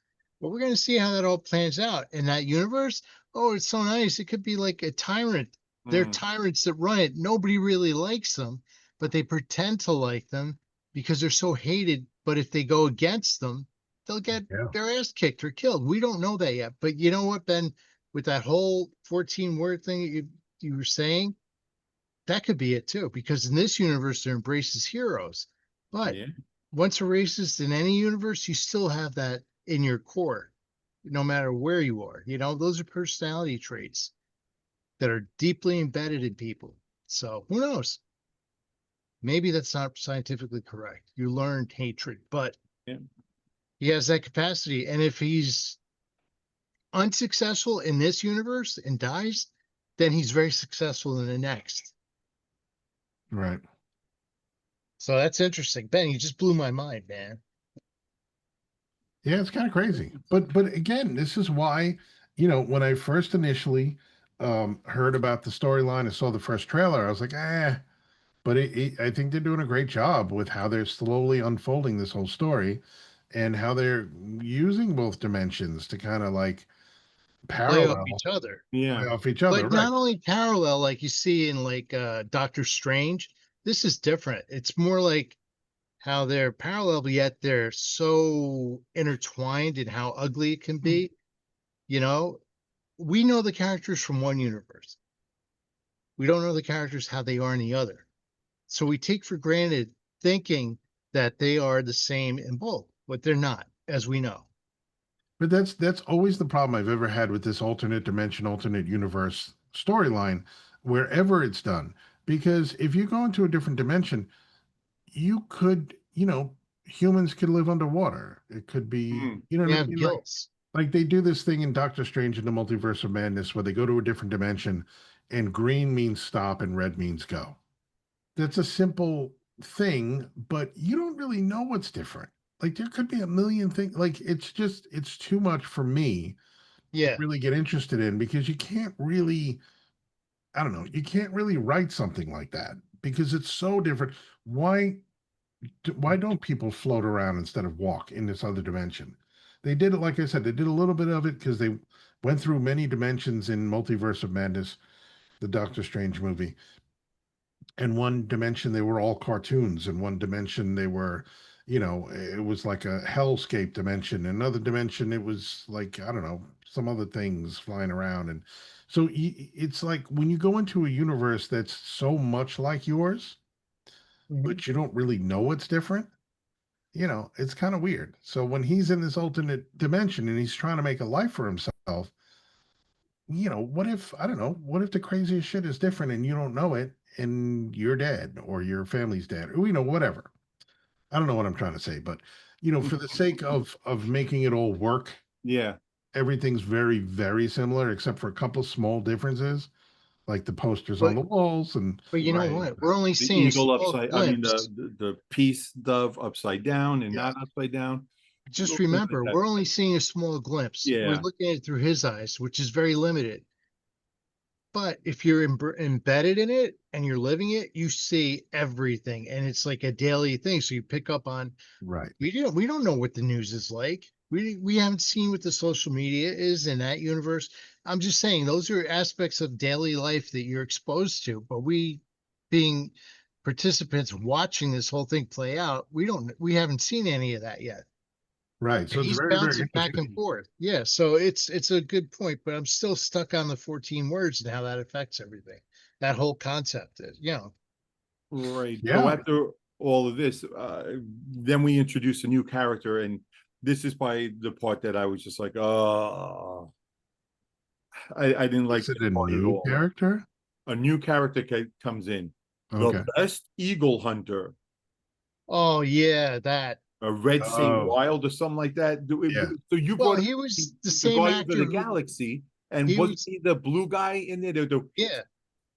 But we're gonna see how that all plans out in that universe. Oh, it's so nice. It could be like a tyrant. They're Mm. tyrants that run it. Nobody really likes them, but they pretend to like them because they're so hated. But if they go against them, they'll get Yeah. their ass kicked or killed. We don't know that yet. But you know what, Ben? With that whole 14 word thing you were saying, that could be it too, because in this universe they're embraced as heroes. But Yeah. once a racist in any universe, you still have that in your core, no matter where you are. Those are personality traits that are deeply embedded in people. So who knows? Maybe that's not scientifically correct. You learned hatred, but Yeah. he has that capacity. And if he's unsuccessful in this universe and dies, then he's very successful in the next. Right. So that's interesting. Ben, you just blew my mind, man. Yeah, it's kind of crazy. But again, this is why, when I first initially heard about the storyline and saw the first trailer, I was like, but I think they're doing a great job with how they're slowly unfolding this whole story and how they're using both dimensions to kind of like Play off parallel each other. Yeah. play off each other, But right? not only parallel like you see in like Doctor Strange, this is different. It's more like how they're parallel, but yet they're so intertwined in how ugly it can be. You know, we know the characters from one universe. We don't know the characters how they are in the other. So we take for granted thinking that they are the same in both, but they're not, as we know. But that's always the problem I've ever had with this alternate dimension, alternate universe storyline, wherever it's done. Because if you go into a different dimension, you could, humans could live underwater. It could be, Mm. you know They what I have mean? gills. Like they do this thing in Doctor Strange in the Multiverse of Madness where they go to a different dimension and green means stop and red means go. That's a simple thing, but you don't really know what's different. Like there could be a million things. Like it's too much for me to Yeah. really get interested in because you can't really, I don't know, you can't really write something like that because it's so different. Why don't people float around instead of walk in this other dimension? They did it, like I said, they did a little bit of it because they went through many dimensions in Multiverse of Madness, the Doctor Strange movie. In one dimension, they were all cartoons. In one dimension, they were, it was like a hellscape dimension. In another dimension, it was like, I don't know, some other things flying around. And so it's like when you go into a universe that's so much like yours, Mhm. but you don't really know it's different, it's kind of weird. So when he's in this alternate dimension and he's trying to make a life for himself, what if, I don't know, what if the craziest shit is different and you don't know it and you're dead or your family's dead or, whatever. I don't know what I'm trying to say, but, for the sake of making it all work, Yeah. everything's very, very similar except for a couple small differences, like the posters on But the walls and but you know Right. what? We're only The seeing a eagle small upside, I mean, glimpse. the peace dove upside down and yeah, not upside down. Just Little things like remember, that. we're only seeing a small glimpse. We're Yeah. looking at it through his eyes, which is very limited. But if you're embedded in it and you're living it, you see everything, and it's like a daily thing. So you pick up on. Right. We don't know what the news is like. We haven't seen what the social media is in that universe. I'm just saying those are aspects of daily life that you're exposed to. But we, being participants watching this whole thing play out, we haven't seen any of that yet. Right. So And it's he's very, very bouncing back and interesting. forth. Yeah, so it's a good point, but I'm still stuck on the 14 words and how that affects everything. That whole concept is, Right. So Yeah. after all of this, then we introduce a new character, and this is by the part that I was just like, oh, I didn't like Is it this a part at new all. character? A new character comes in, Okay. the best eagle hunter, oh yeah, that. a Red Saint Oh, Wild or something like that. yeah. So you Well, brought he was the the same Guardians of actor the who Galaxy, and he wasn't was. he the blue guy in there? Yeah,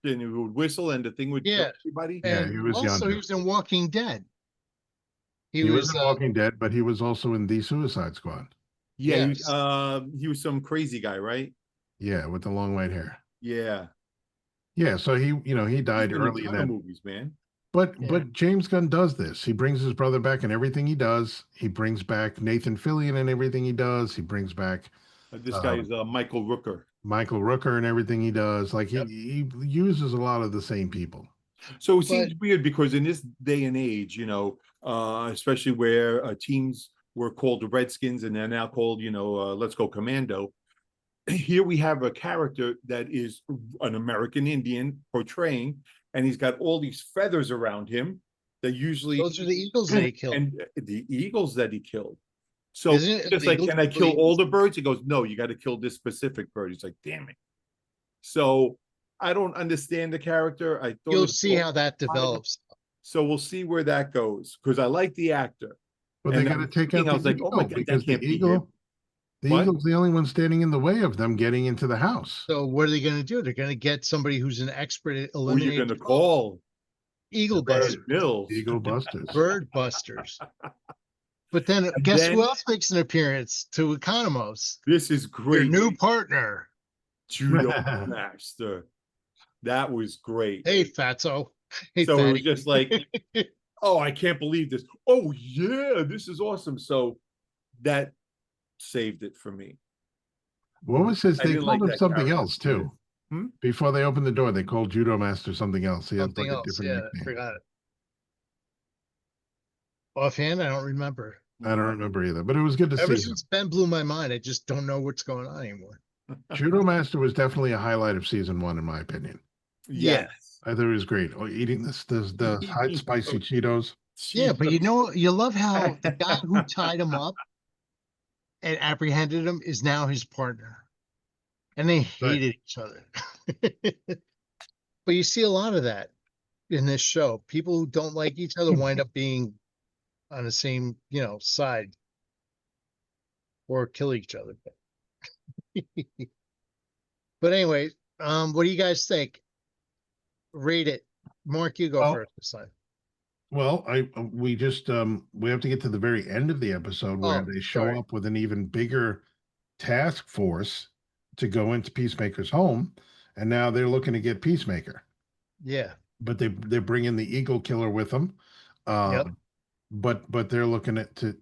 And he would whistle, and the thing would kill yeah, everybody. Yeah, and he was also he younger. was in Walking Dead. He He was was, in Walking Dead, but he was also in the Suicide Squad. Yeah, yes, he was some crazy guy, right? Yeah, with the long white hair. Yeah, Yeah, so he he's died been in a early in ton of that. movies, man. yeah. But James Gunn does this. He brings his brother back in everything he does. He brings back Nathan Fillion in everything he does. He brings back This guy um, is Michael Rooker. Michael Rooker in everything he does. Like Yep. he uses a lot of the same people. So it But seems weird because in this day and age, especially where teams were called the Redskins and they're now called, Let's Go Commando. Here we have a character that is an American Indian portraying, and he's got all these feathers around him that usually, those are the eagles that he killed. and the eagles that he killed. So Isn't it just like, illegal can to I kill kill all eagles? the birds? He goes, no, you got to kill this specific bird. He's like, damn it. So I don't understand the character. I thought You'll it was see all how that fine. develops. So we'll see where that goes because I like the actor. But they And got to I'm take thinking, out I the was like, oh my eagle God, that because can't be him. the What? eagle's the only one standing in the way of them getting into the house. So what are they going to do? They're going to get somebody who's an expert at Who are you eliminating going to call? eagle Bird busters, Mills. Eagle Busters. bird busters. But then And guess then who else makes an appearance to Economos? this is Their great. new partner. Judo master. That was great. Hey, Fatso. Hey, So it was Fatty. just like, oh, I can't believe this. Oh yeah, this is awesome. So that saved it for me. What was his? I They didn't called like him that something character. else too. Hmm? Before they opened the door, they called Judo Master something else. He had Something like a else. different Yeah, I nickname. forgot it. Offhand, I don't remember. I don't remember either, but it was good to Ever see him. since Ben blew my mind, I just don't know what's going on anymore. Judo Master was definitely a highlight of season one, in my opinion. Yeah. Yes. I thought it was great. Oh, eating the hot spicy Cheetos. Yeah, but you love how the guy who Cheetos. tied him up and apprehended him is now his partner. And they Right. hated each other. But you see a lot of that in this show. People who don't like each other wind up being on the same, side or kill each other. But anyway, what do you guys think? Rate it. Mark, you go Well, first this time. Well, we just we have to get to the very end of the episode where Oh, they show sorry. up with an even bigger task force to go into Peacemaker's home, and now they're looking to get Peacemaker. Yeah. But they bring in the Eagle Killer with them. Yep. But they're looking at to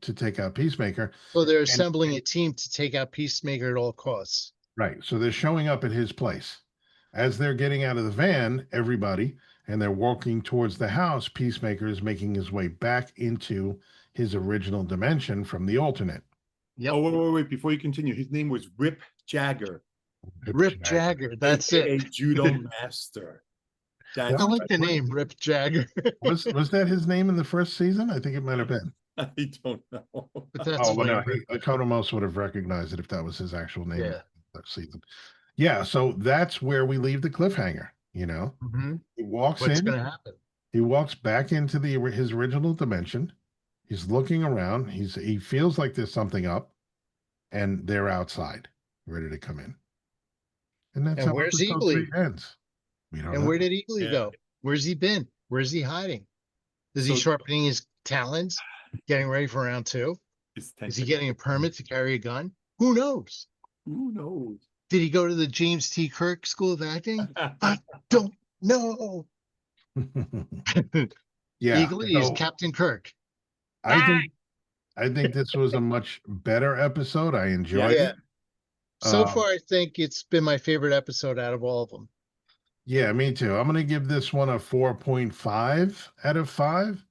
take out Peacemaker. So they're And assembling a team to take out Peacemaker at all costs. right, so they're showing up at his place. As they're getting out of the van, everybody, and they're walking towards the house, Peacemaker is making his way back into his original dimension from the alternate. Yep. Oh, wait. Before you continue, his name was Rip Jagger, Rip Jagger. That's aka it. Judo Master. I That's like the name Rip Jagger. Was that his name in the first season? I think it might have been. I don't know. But that's Oh, well, funny. no, Economos would have recognized it if that was his actual name in Yeah. that season. Yeah, so that's where we leave the cliffhanger. Mhm. He walks What's in. going to happen? He walks back into his original dimension. He's looking around. He feels like there's something up, and they're outside, ready to come in. And that's And how where's episode Eagly? 3 ends. We don't And know. where did Eagly Yeah. go? Where's he been? Where's he hiding? Is he So- sharpening his talons, getting ready for round 2? His Is he getting a permit to carry a gun? Who knows? Who knows? Did he go to the James T. Kirk School of Acting? I don't know. Yeah. Legalese, So Captain Kirk. I think I think this was a much better episode. I enjoyed Yeah. it. So Um, far, I think it's been my favorite episode out of all of them. yeah, me too. I'm gonna give this one a 4.5 out of 5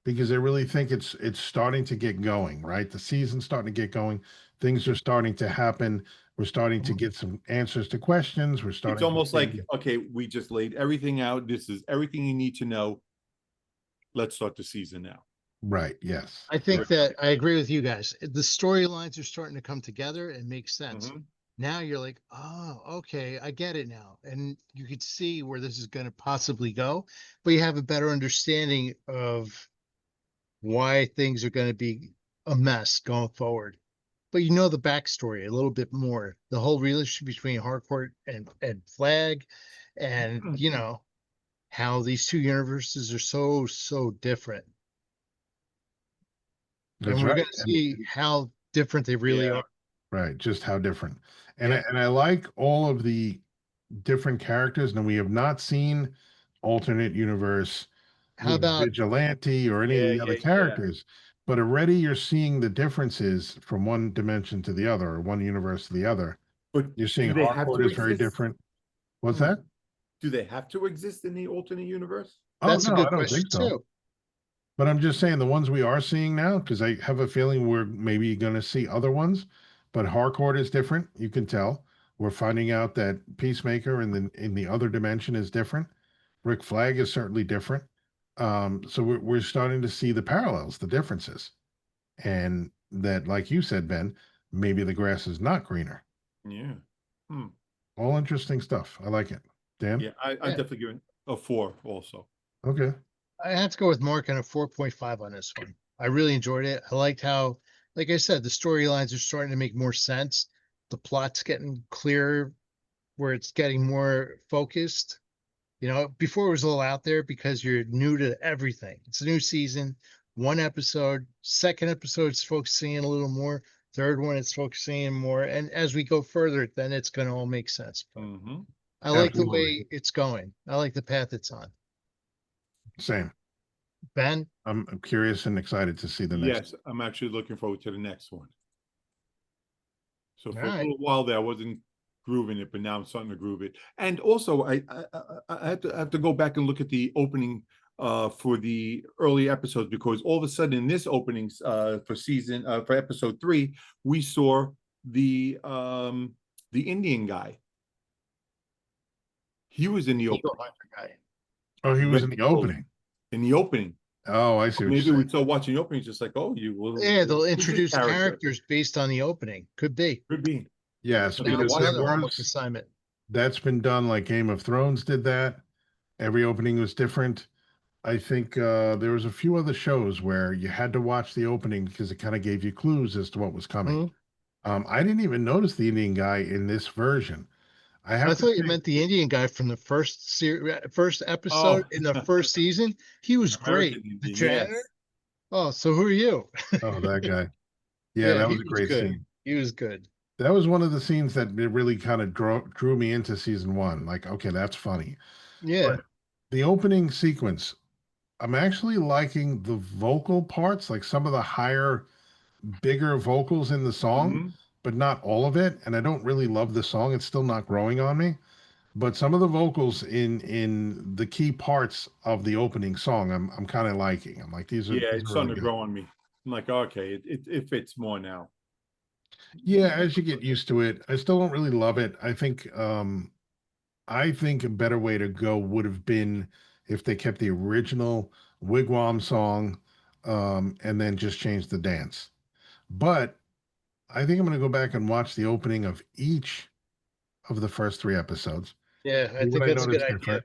because I really think it's starting to get going, right? The season's starting to get going. Things are starting to happen. We're starting to Mhm. get some answers to questions. We're It's starting to almost like, see okay, we just laid everything out. This is everything you need to know. Let's start the season now. right, yes. I think that I agree with you guys. The storylines are starting to come together and make sense. Mhm. Now you're like, oh, okay, I get it now. And you could see where this is going to possibly go, but you have a better understanding of why things are going to be a mess going forward. But you know the backstory a little bit more. The whole relationship between Harcourt and Flag, and you know how these two universes are so different. That's And we're right. going to see how different they really Yeah. are. Right, just how different. And Yeah. I like all of the different characters. Now we have not seen alternate universe, How about vigilante or any of Yeah, the other yeah, yeah. characters, but already you're seeing the differences from one dimension to the other or one universe to the other. But You're seeing do they have Harcourt to is very exist? different. What's Hmm. that? Do they have to exist in the alternate universe? Oh that's a no, I good don't question think so. too. But I'm just saying the ones we are seeing now, because I have a feeling we're maybe going to see other ones. But Harcourt is different. You can tell. We're finding out that Peacemaker in the other dimension is different. Rick Flag is certainly different. So we're starting to see the parallels, the differences, and that, like you said, Ben, maybe the grass is not greener. Yeah. Hmm. All interesting stuff. I like it. Dan, Yeah, I'm Yeah. definitely giving a 4 also. okay, I have to go with Mark on a 4.5 on this one. I really enjoyed it. I liked how, like I said, the storylines are starting to make more sense. The plot's getting clearer, where it's getting more focused. You know, before it was a little out there because you're new to everything. It's a new season, one episode, second episode's focusing in a little more, third one it's focusing in more. And as we go further, then it's going to all make sense. But Mm-hmm. I like the absolutely, way it's going. I like the path it's on. same. Ben, I'm curious and excited to see the next. Yes, I'm actually looking forward to the next one. So all for a right. little while there, I wasn't grooving it, but now I'm starting to groove it. And also, I have to go back and look at the opening for the early episodes because all of a sudden in this openings for episode 3, we saw the Indian guy. He was in the Eagle opening. Hunter guy. Oh, he was in Red the Bull opening. In the opening. Oh, I see what Maybe you're we saying. start watching the opening, just like, oh, you will. Yeah, they'll Who's this introduce character? characters based on the opening. Could be. Could be. Yes, I'm Now gonna because it's watch there another that. homework was assignment. that's been done like Game of Thrones did that. Every opening was different. I think there was a few other shows where you had to watch the opening because it kind of gave you clues as to what was coming. Hmm? I didn't even notice the Indian guy in this version. I I have to thought you say, meant the Indian guy from the first episode Oh, in the first season. He was American great. The Indian, janitor. yes. Oh, so who are you? oh, that guy. Yeah, Yeah, that he was a was great good. scene. He was good. That was one of the scenes that it really kind of drew me into season one. Like, okay, that's funny. Yeah. But the opening sequence, I'm actually liking the vocal parts, like some of the higher, bigger vocals in the song, Mhm. but not all of it. And I don't really love the song. It's still not growing on me. But some of the vocals in the key parts of the opening song, I'm kind of liking. I'm like, Yeah, these it's are really starting to good. grow on me. I'm like, okay, it fits more now. Yeah, as you get used to it, I still don't really love it. I think a better way to go would have been if they kept the original Wigwam song and then just changed the dance. But I think I'm going to go back and watch the opening of each of the first 3 episodes. Yeah, I See what think I that's a good noticed idea. different.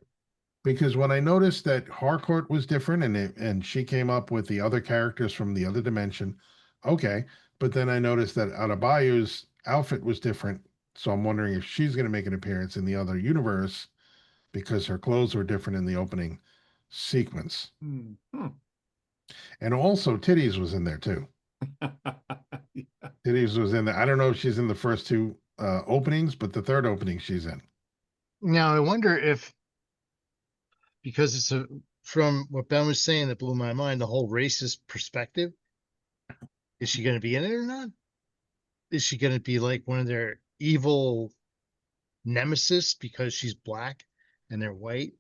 Because when I noticed that Harcourt was different and she came up with the other characters from the other dimension, okay. But then I noticed that Adebayu's outfit was different. So I'm wondering if she's going to make an appearance in the other universe because her clothes were different in the opening sequence. Hmm. Hmm. And also Titties was in there too. Titties was in there. I don't know if she's in the first 2 openings, but the third opening she's in. Now I wonder if, because from what Ben was saying that blew my mind, the whole racist perspective. Is she going to be in it or not? Is she going to be like one of their evil nemesis because she's black and they're white?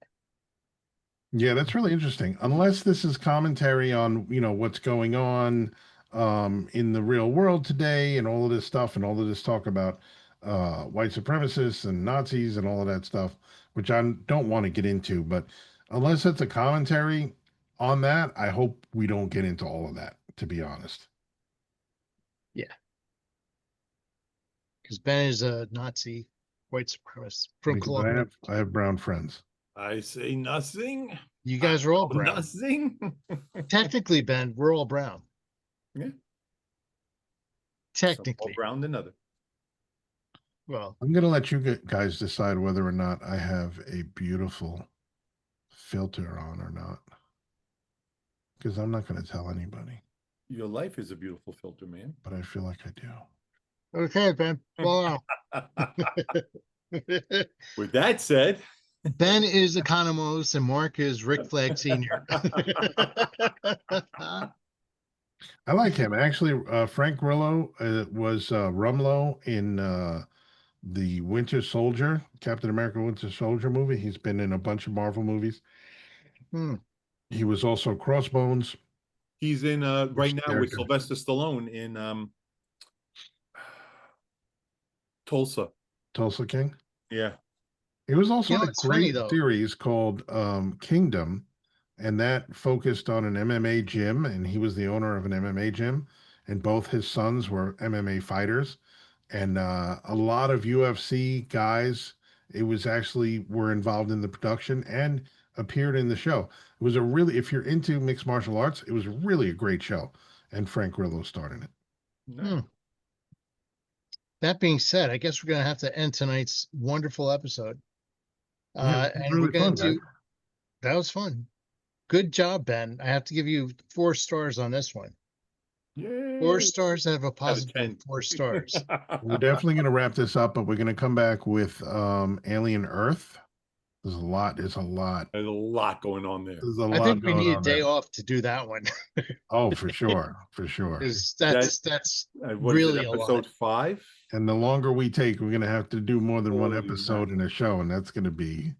Yeah, that's really interesting. Unless this is commentary on, what's going on in the real world today and all of this stuff and all of this talk about white supremacists and Nazis and all of that stuff, which I don't want to get into, but unless it's a commentary on that, I hope we don't get into all of that, to be honest. Yeah. Because Ben is a Nazi white supremacist from Because Colombia. I have brown friends. I say nothing. You guys are all Oh, brown. nothing. Technically, Ben, we're all brown. Yeah. Some more Technically. brown than other. Well, I'm going to let you guys decide whether or not I have a beautiful filter on or not. Because I'm not going to tell anybody, Your life is a beautiful filter, man. but I feel like I do. okay, Ben. Well, With that said, Ben is Economos and Mark is Rick Flag Sr. I like him. Actually, Frank Grillo was Rumlow in the Winter Soldier, Captain America Winter Soldier movie. He's been in a bunch of Marvel movies. Hmm. He was also Crossbones. he's in right now with character? Sylvester Stallone in Tulsa. Tulsa King. Yeah. It was also You know, a it's funny, great though. series called Kingdom, and that focused on an MMA gym, and he was the owner of an MMA gym, and both his sons were MMA fighters, and a lot of UFC guys. It was actually were involved in the production and appeared in the show. It was if you're into mixed martial arts, it was really a great show, and Frank Grillo starred in it. Hmm. That being said, I guess we're going to have to end tonight's wonderful episode. Yeah, it was And really we're going fun, to man. do, that was fun. Good job, Ben. I have to give you 4 stars on this one. Yeah. 4 stars out of a possible 10. 4 stars. We're definitely going to wrap this up, but we're going to come back with Alien Earth. There's a lot. There's a lot going on there. There's a I lot think we going need a on day there. off to do that one. Oh, for sure, for sure. Because That- that's What is it, really a lot. episode 5? And the longer we take, we're going to have to do more than one Holy episode in a show, and that's going to be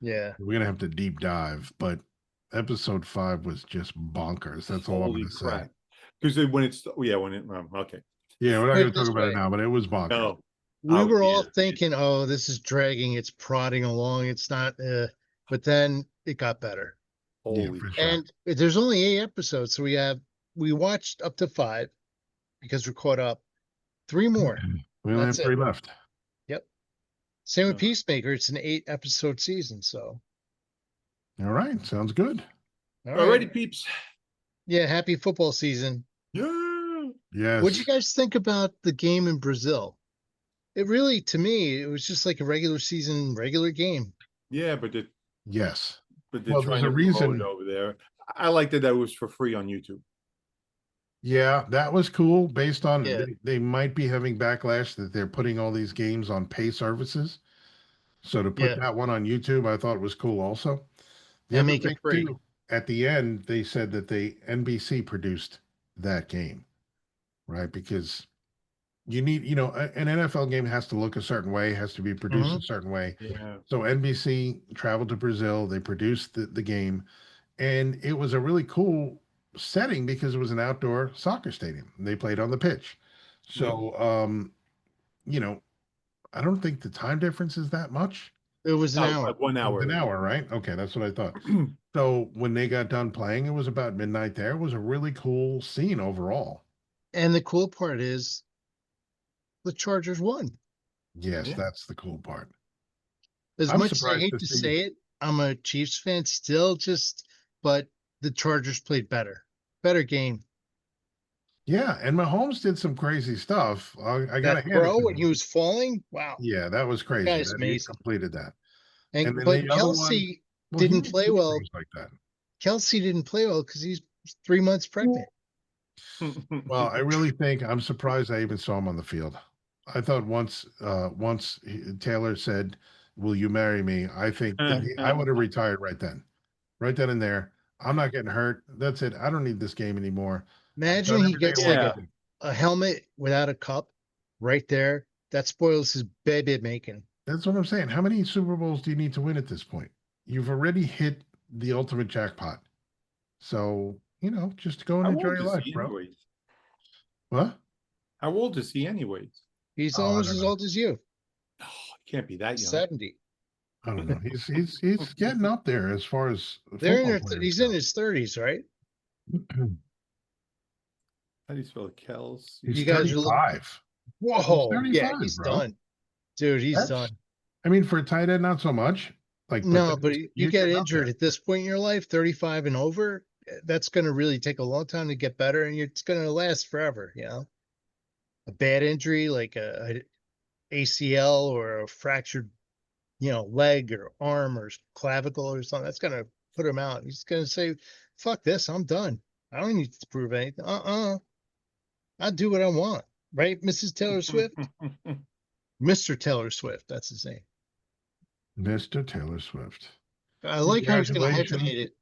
Yeah. we're going to have to deep dive. But episode 5 was just bonkers. That's all I'm Holy going to say. crap. Because when it's, yeah, when it, okay. Yeah, we're not Put going it to talk this about it way. now, but it was bonkers. No. We Oh, were all yeah. thinking, oh, this is dragging, it's prodding along, it's not, but then it got better. Yeah, Holy for sure. And there's only 8 episodes, so we watched up to 5 because we're caught up. 3 more. We only have That's 3 it. left. Yep. Same with No. Peacemaker. It's an 8 episode season, so. All right, sounds good. All Alrighty, right. peeps. Yeah, happy football season. Yeah. Yes. What'd you guys think about the game in Brazil? It really, to me, it was just like a regular season, regular game. Yeah, but Yes. they're Well, there's trying a to promote reason. it over there. I liked that it was for free on YouTube. Yeah, that was cool. Based on Yeah. they might be having backlash that they're putting all these games on pay services. So to put Yeah. that one on YouTube, I thought was cool also. The And other make it thing free. too, at the end, they said that NBC produced that game, right? Because you need, an NFL game has to look a certain way, has to be produced a certain way. Yeah. So NBC traveled to Brazil, they produced the game, and it was a really cool setting because it was an outdoor soccer stadium. They played on the pitch. So I don't think the time difference is that much. It was an Oh, hour. 1 It hour. was an hour, right? Okay, that's what I thought. So when they got done playing, it was about midnight there. It was a really cool scene overall. And the cool part is the Chargers won. Yes, Yeah. that's the cool part. As I'm much as I surprised hate to to see- say it, I'm a Chiefs fan still, but the Chargers played better. Better game. Yeah, and Mahomes did some crazy stuff. I got to That hand it throw to when he him. was falling, wow. Yeah, that was crazy Guy's that he amazing. completed that. And And then but the other one, Kelsey well, he didn't made play two well. throws like that. Kelsey didn't play well because he's 3 months pregnant. Well, I really think I'm surprised I even saw him on the field. I thought once Taylor said, "Will you marry me?" I think that I would have retired right then and there. I'm not getting hurt. That's it. I don't need this game anymore. I've Imagine done he everything gets I like wanted Yeah. to do. a helmet without a cup right there. That spoils his baby making. That's what I'm saying. How many Super Bowls do you need to win at this point? You've already hit the ultimate jackpot. So, just go and How enjoy old your is life, he bro. anyways? What? How old is he anyways? He's Oh, I almost don't as know. old as you, Oh, he can't be that young. 70. I don't know. He's getting up there as far as They're in football their, players he's in go. his 30s, right? How do you spell it? Kels? He's You guys are looking. 35. He's Whoa, yeah, 35, he's bro. done. Dude, he's That's, done. I mean, for a tight end, not so much. But No, then but you you're get getting up injured there. at this point in your life, 35 and over, that's going to really take a long time to get better, and it's going to last forever, A bad injury like a ACL or a fractured, leg or arm or clavicle or something, that's going to put him out. He's going to say, fuck this, I'm done. I don't need to prove anything. I'll do what I want. Right, Mrs. Taylor Swift? Mr. Taylor Swift, that's his name. Mr. Taylor Swift. I like how he's going to Congratulations. hyphenate it.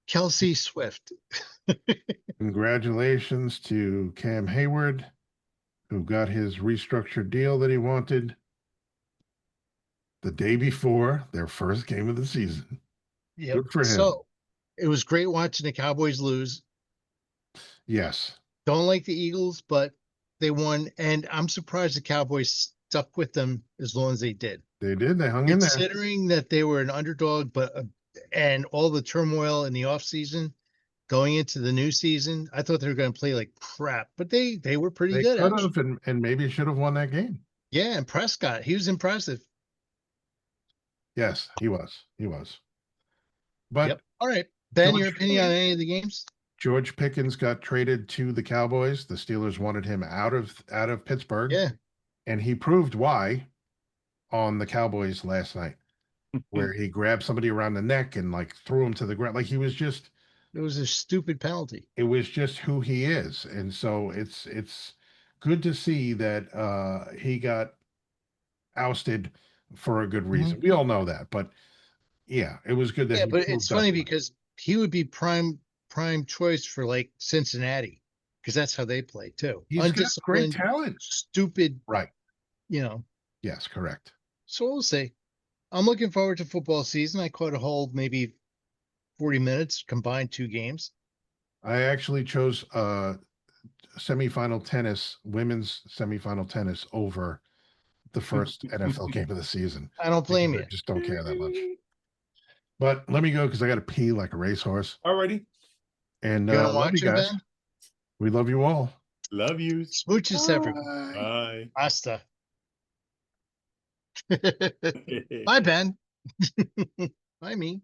Kelsey Swift. Congratulations to Cam Hayward, who got his restructured deal that he wanted the day before their first game of the season. Yep. Good for him. So it was great watching the Cowboys lose. Yes. Don't like the Eagles, but they won. And I'm surprised the Cowboys stuck with them as long as they did. They did. They hung in there. Considering that they were an underdog, and all the turmoil in the offseason going into the new season, I thought they were going to play like crap, but they were pretty They good, could actually. have and maybe should have won that game. Yeah, and Prescott, he was impressive. Yes, he was. He was. But Yep. All right. Ben, your George, opinion on any of the games? George Pickens got traded to the Cowboys. The Steelers wanted him out of Pittsburgh. Yeah. And he proved why on the Cowboys last night, where he grabbed somebody around the neck and like threw him to the ground. Like he was just It was a stupid penalty. it was just who he is. And so it's good to see that he got ousted for a good reason. We all know that, but yeah, it was good that Yeah, he but it's proved us funny right. because he would be prime choice for like Cincinnati, because that's how they play too. He's got great Undisciplined, talent. stupid, Right. you know. Yes, correct. So we'll see. I'm looking forward to football season. I caught a hold maybe 40 minutes, combined two games. I actually chose women's semifinal tennis over the first NFL game of the season. I don't blame I you. just don't care that much. But let me go because I got to pee like a racehorse. Alrighty. And You want to love you watch him, guys. Ben? We love you all. Love you. Smooches everyone. Bye. Hasta. Bye, Ben. Bye, me.